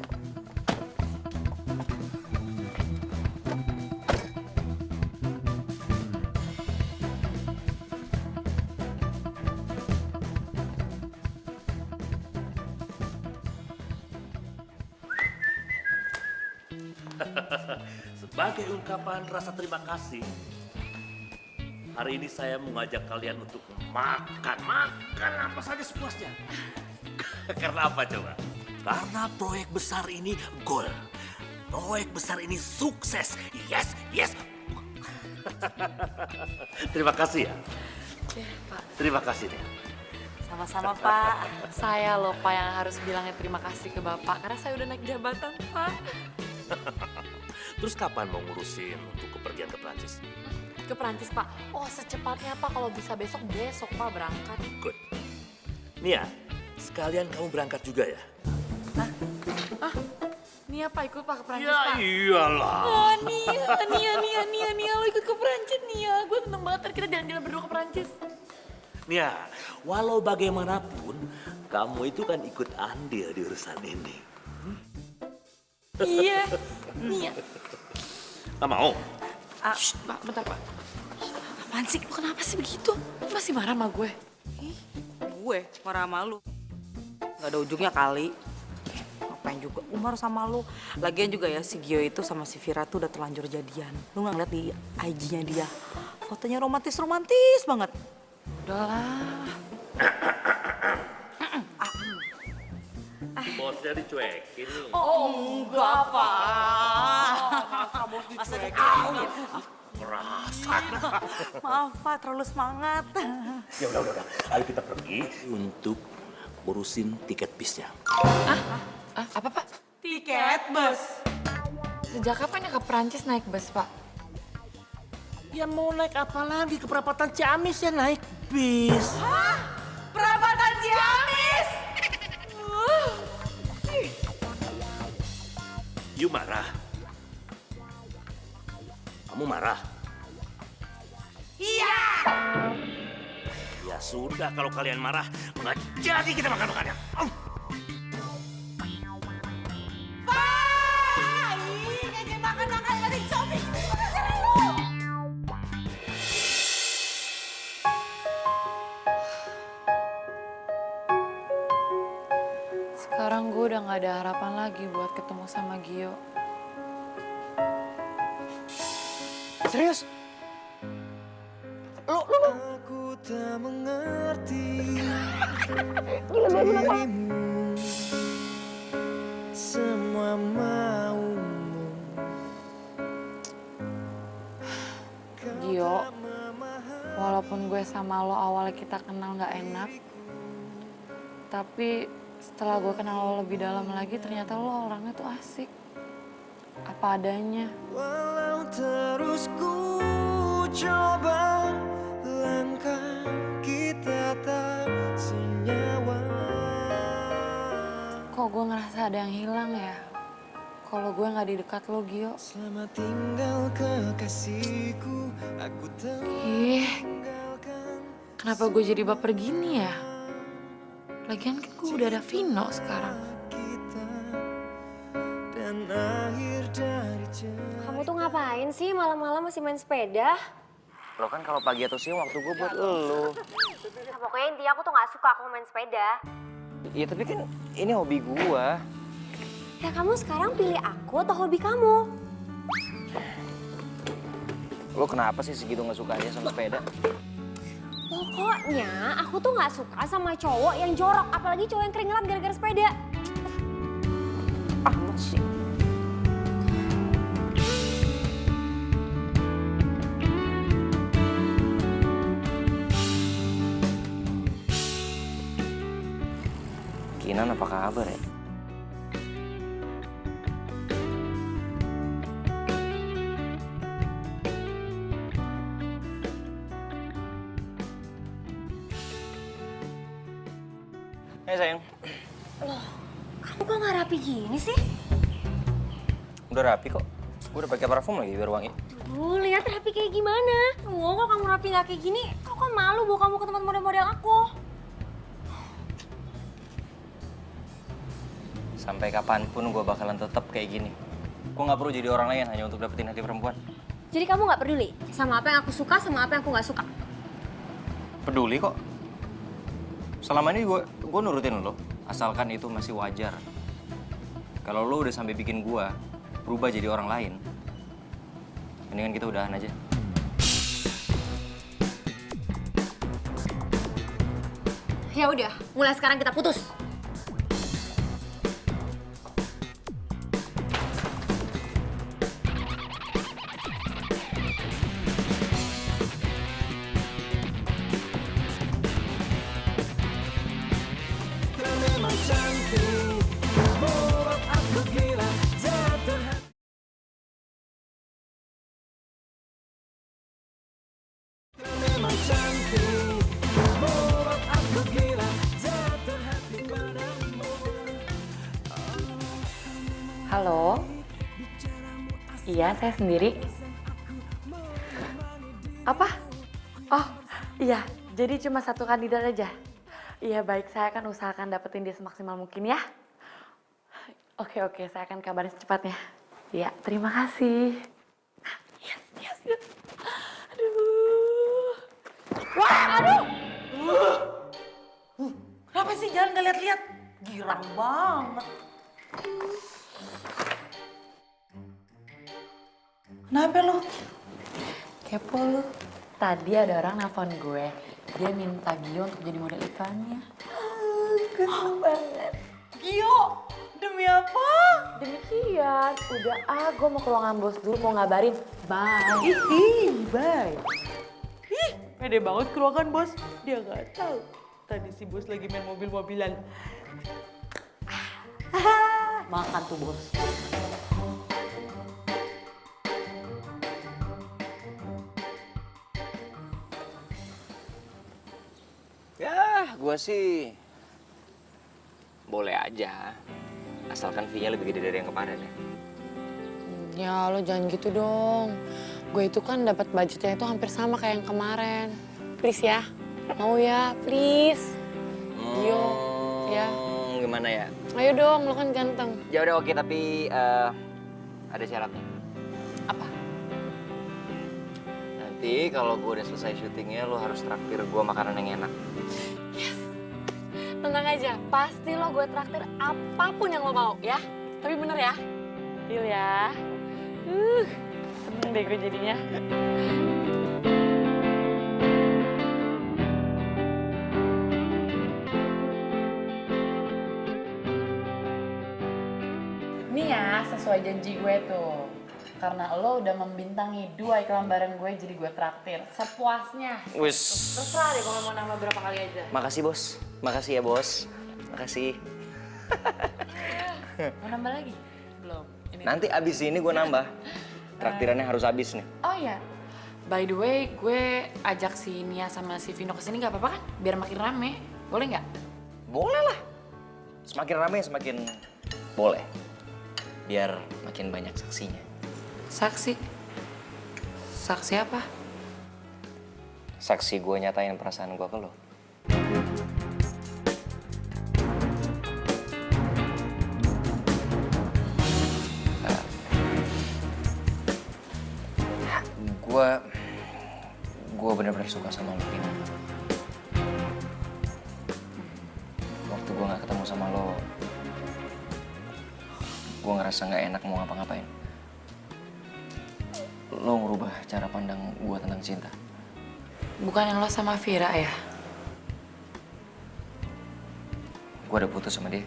Sebagai ungkapan rasa terima kasih, hari ini saya mengajak kalian untuk makan apa saja sepuasnya. Karena apa coba? Karena proyek besar ini goal. Proyek besar ini sukses. Yes. Terima kasih ya. Pak. Terima kasih nih. Sama-sama Pak. Saya loh Pak yang harus bilangnya terima kasih ke Bapak karena saya udah naik jabatan Pak. Terus kapan mau ngurusin untuk kepergian ke Prancis? Ke Perancis Pak. Oh secepatnya Pak, kalau bisa besok Pak berangkat. Good. Nia, sekalian kamu berangkat juga ya? Nia Pak ikut Pak ke Perancis Ya Pak. iyalah. Oh Nia lo ikut ke Perancis Nia. Gue seneng banget ntar kita jalan-jalan berdua ke Perancis. Nia, walau bagaimanapun, kamu itu kan ikut andil di urusan ini. Iya, Nia. Gak mau? Pak, bentar Pak. Apaan sih? Lu kenapa sih begitu? Lu masih marah sama gue? Gue marah sama lu. Gak ada ujungnya kali. Ngapain juga Umar sama lu. Lagian juga ya si Gio itu sama si Vira tuh udah terlanjur jadian. Lu gak ngeliat di IG-nya dia. Fotonya romantis banget. Udahlah. Bosnya dicuekin nih. Oh enggak Pak. Masa dicuekin? Perasaan. Maaf Pak, terlalu semangat. Ya udah. Ayo kita pergi untuk urusin tiket bisnya. Apa Pak? Tiket bus. Sejak kapan ya ke Perancis naik bus Pak? Ya mau naik apa lagi? Ke perapatan Ciamis ya naik bis. Hah? Perapatan Ciamis? You marah? Kamu marah? Iya. Ya sudah, kalau kalian marah, nggak jadi kita makan-makannya. Pak! Ih, ngajak makan-makan gak dicopik. Sekarang gue udah gak ada harapan lagi buat ketemu sama Gio. Serius? Aku tak mengerti dirimu, semua maumu. Gio, walaupun gue sama lo awalnya kita kenal gak enak, tapi setelah gue kenal lo lebih dalam lagi, ternyata lo orangnya tuh asik. Apa adanya. Walau terus ku coba, langkah kita tak senyawa. Kok gue ngerasa ada yang hilang ya? Kalau gue gak di dekat lo, Gio. Selamat tinggal kekasihku, aku Ih, tinggalkan. kenapa gue jadi baper gini ya? Lagian kan gue udah ada Vino sekarang. Kita dan akhir dari cerita. Kamu tuh ngapain sih malam-malam masih main sepeda? Lo kan kalau pagi atau siang waktu gue buat lo. Nah, pokoknya intinya aku tuh gak suka aku main sepeda. Iya tapi kan ini hobi gue. Ya kamu sekarang pilih aku atau hobi kamu? Lo kenapa sih segitu gak sukanya sama sepeda? Pokoknya aku tuh gak suka sama cowok yang jorok, apalagi cowok yang keringetan gara-gara sepeda. Amat sih. Kinan apa kabar ya? Hai sayang. Loh, kamu kok nggak rapi gini sih? Udah rapi kok. Gue udah pakai parfum lagi biar wangi. Tuh, lihat rapi kayak gimana. Oh, kok kamu rapi nggak kayak gini? Aku kan malu bawa kamu ke tempat model-model aku. Sampai kapanpun gue bakalan tetap kayak gini. Gue nggak perlu jadi orang lain hanya untuk dapetin hati perempuan. Jadi kamu nggak peduli sama apa yang aku suka, sama apa yang aku nggak suka? Peduli kok. Selama ini gue nurutin lo, asalkan itu masih wajar. Kalau lo udah sampai bikin gue berubah jadi orang lain, mendingan kita udahan aja. Ya udah, mulai sekarang kita putus. Memang cantik, buat aku gila, jatuh hati. Memang cantik, buat aku gila, jatuh hati padamu. Halo? Iya, saya sendiri. Apa? Oh, iya. Jadi cuma satu kandidat aja. Iya, baik. Saya akan usahakan dapetin dia semaksimal mungkin ya. Oke, saya akan kabarin secepatnya. Iya, terima kasih. Yes. Aduh. Wah, aduh. Kenapa sih jangan nggak lihat-lihat? Girang banget. Kenapa lu? Kepo lu. Tadi ada orang nelfon gue. Dia minta Gio untuk jadi model iklannya. Gue seneng banget. Gio, demi apa? Demikian, udah gue mau ke ruangan bos dulu, mau ngabarin. Bye. Bye. Ih, pede banget ke ruangan bos. Dia nggak tahu. Tadi si bos lagi main mobil-mobilan. Makan tuh bos. Ya, gue sih boleh aja. Asalkan fee-nya lebih gede dari yang kemarin ya. Ya lo jangan gitu dong. Gue itu kan dapat budgetnya itu hampir sama kayak yang kemarin. Please ya, mau ya, please. Gio, ya. Gimana ya? Ayo dong, lo kan ganteng. Ya udah oke, tapi ada syaratnya. Apa? Nanti kalau gue udah selesai syutingnya, lo harus traktir gue makanan yang enak. Yes. Tenang aja, pasti lo gue traktir apapun yang lo mau ya. Tapi bener ya. Deal ya. Seneng deh gue jadinya. Nih ya, sesuai janji gue tuh. Karena lo udah membintangi 2 iklan bareng gue, jadi gue traktir sepuasnya. Wis. Terserah deh kalau mau nambah berapa kali aja. Makasih bos. Makasih ya bos. Makasih. Mau nambah lagi? Belum. Ini Nanti abis ini gue nambah. Traktirannya harus habis nih. Oh iya, by the way, gue ajak si Nia sama si Vino kesini nggak apa-apa kan? Biar makin rame, boleh nggak? Boleh lah. Semakin rame semakin boleh. Biar makin banyak saksinya. Saksi? Saksi apa? Saksi gue nyatain perasaan gue ke lo. Gue bener-bener suka sama lo, Vina. Waktu gue gak ketemu sama lo, gue ngerasa gak enak mau ngapa-ngapain. Lo ngerubah cara pandang gue tentang cinta. Bukan yang lo sama Vira ya? Gue udah putus sama dia.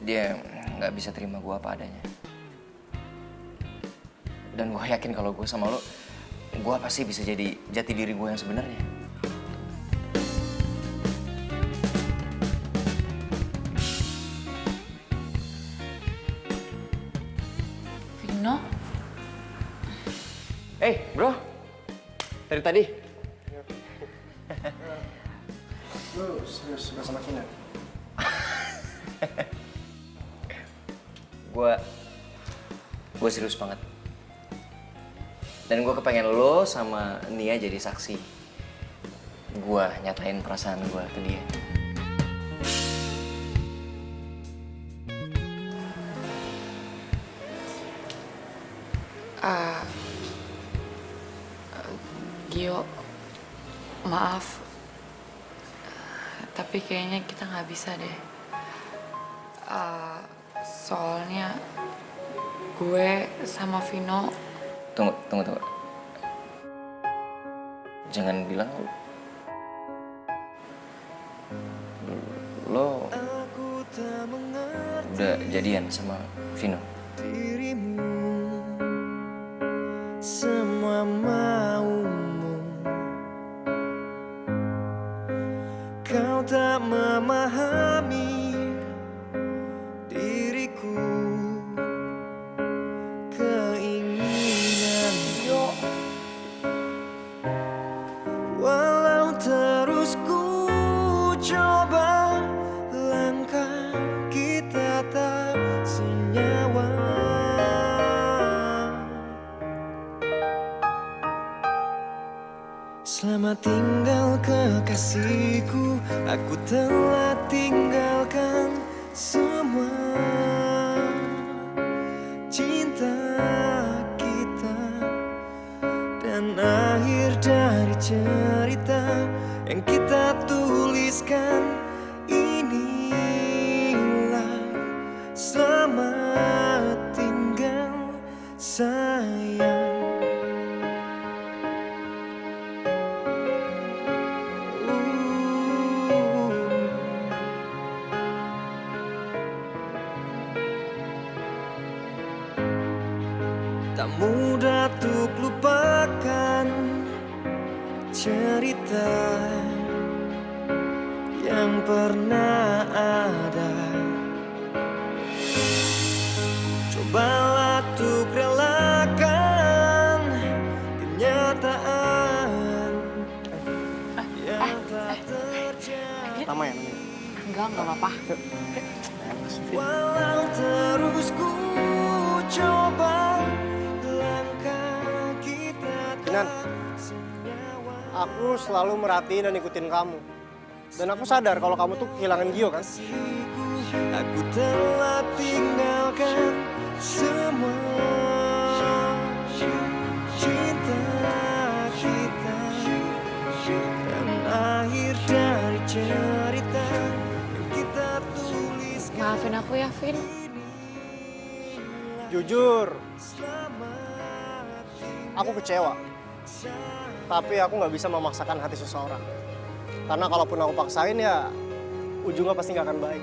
Dia gak bisa terima gue apa adanya. Dan gue yakin kalau gue sama lo, gue pasti bisa jadi jati diri gue yang sebenarnya. Bro. Dari tadi. Lu serius suka sama Kinar? Gue serius banget. Dan gue kepengen lo sama Nia jadi saksi. Gue nyatain perasaan gue ke dia. Gio, maaf. Tapi kayaknya kita nggak bisa deh. Soalnya gue sama Vino. Tunggu. Jangan bilang lo udah jadian sama Vino. Dirimu semua maumu, kau tak memahami diriku, keinginanmu. Walau terus ku coba, langkah kita tak senyawa. Selamat tinggal kekasihku, aku telah tinggalkan semua. Cinta kita dan akhir dari cerita yang kita tuliskan, inilah selamat tinggal sayang. Tak mudah untuk lupakan cerita yang pernah ada. Cobalah untuk relakan kenyataan yang telah terjadi. Pertama ya namanya. Enggak apa-apa. Walau terus ku coba, langkah kita Kinan, aku selalu merhatiin dan ikutin kamu. Dan aku sadar kalau kamu tuh kehilangan Gio kan? aku telah tinggalkan semua. Cinta kita dan akhir dari cerita yang kita tuliskan. Maafin aku ya, Vin. Jujur, aku kecewa. Tapi aku nggak bisa memaksakan hati seseorang. Karena kalaupun aku paksain ya, ujungnya pasti nggak akan baik.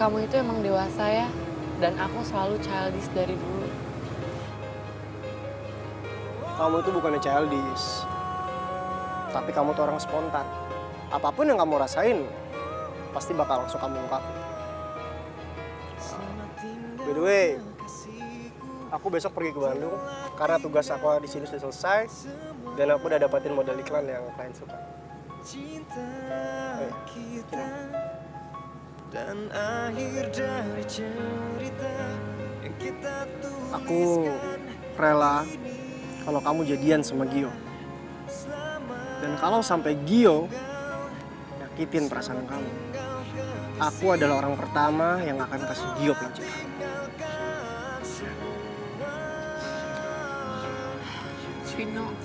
Kamu itu emang dewasa ya, dan aku selalu childish dari dulu. Kamu itu bukannya childish, tapi kamu tuh orang spontan. Apapun yang kamu rasain, pasti bakal langsung kamu ungkapin. By the way, aku besok pergi ke Bandung karena tugas aku di sini sudah selesai dan aku udah dapatin model iklan yang klien suka. Oh, ya. Dan akhir dari cerita yang kita tuliskan. Aku rela kalau kamu jadian sama Gio. Dan kalau sampai Gio nyakitin perasaan kamu, aku adalah orang pertama yang akan kasih Gio pelajaran. Vino,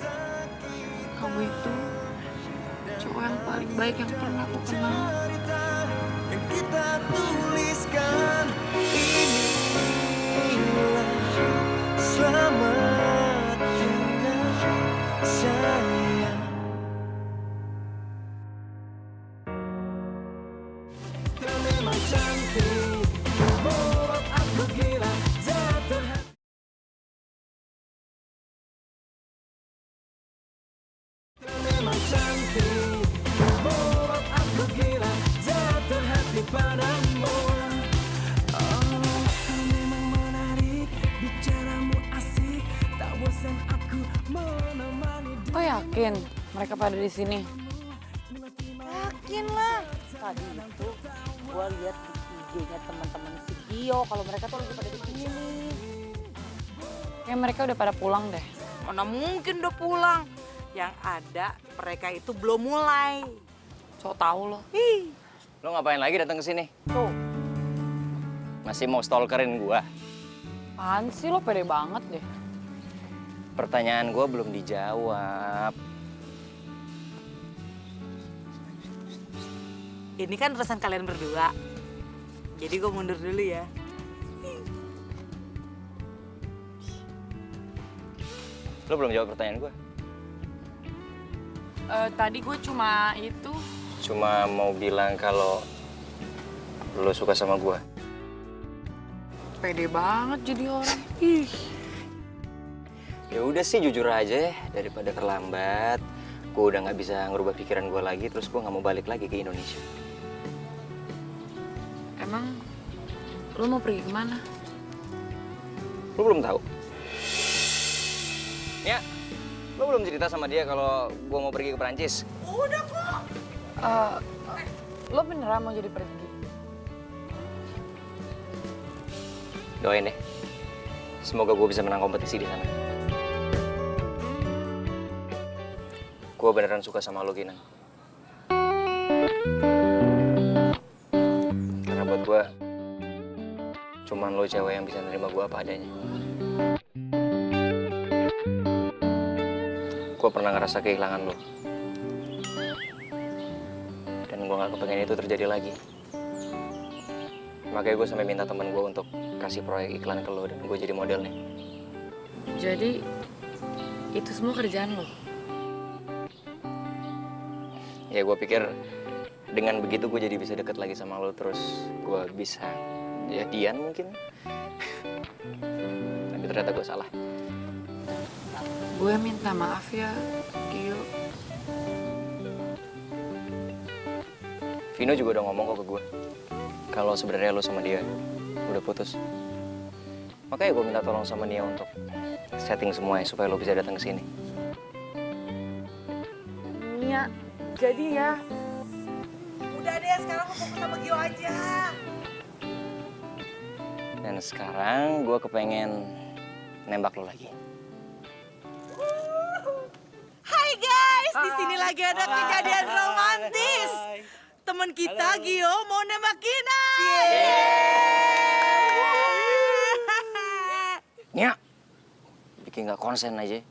kamu itu cowok yang paling baik yang pernah aku kenal. Yang kita tuliskan, inilah selamat tinggal sayang. Kau memang cantik, membuat aku gila, jatuh hati. Kau memang cantik, membuat aku gila. yakin mereka pada di sini? Yakin lah. Tadi itu gue lihat di IG-nya teman-teman si Gio kalau mereka tuh lagi pada di sini. Kayak mereka udah pada pulang deh. Mana mungkin udah pulang. Yang ada mereka itu belum mulai. So tau lo. Ih, Lo ngapain lagi datang ke sini? tuh. Masih mau stalkerin gua? Apaan sih lo pede banget deh. Pertanyaan gua belum dijawab. Ini kan urusan kalian berdua. Jadi gue mundur dulu ya. Lo belum jawab pertanyaan gua. Tadi gue cuma itu. Cuma mau bilang kalau lo suka sama gua. Pede banget jadi orang. Ih. Ya udah sih jujur aja ya, daripada terlambat. Gue udah nggak bisa ngerubah pikiran gue lagi, terus gue nggak mau balik lagi ke Indonesia. Emang lo mau pergi kemana? Lo belum tahu? Ya, lo belum cerita sama dia kalau gue mau pergi ke Perancis. Lo beneran mau jadi pergi? Doain deh. Semoga gue bisa menang kompetisi di sana. Gue beneran suka sama lo, Kinan. Karena buat gue, cuman lo cewek yang bisa nerima gue apa adanya. Gue pernah ngerasa kehilangan lo. Dan gue gak kepengen itu terjadi lagi. Makanya gue sampai minta temen gue untuk kasih proyek iklan ke lo dan gue jadi modelnya. Jadi itu semua kerjaan lo? Ya gue pikir dengan begitu gue jadi bisa deket lagi sama lo, terus gue bisa jadian mungkin. Tapi ternyata gue salah. Gue minta maaf ya, Gio. Vino juga udah ngomong kok ke gue kalau sebenarnya lo sama dia udah putus. Makanya gue minta tolong sama Nia untuk setting semuanya supaya lo bisa datang ke sini. Nia, jadi ya. Udah deh, sekarang gue fokus sama Gio aja. Dan sekarang gue kepengen nembak lo lagi. Hai guys, di sini lagi ada kejadian romantis. Teman kita Gio mau nembak Gina. Nia, bikin gak konsen aja.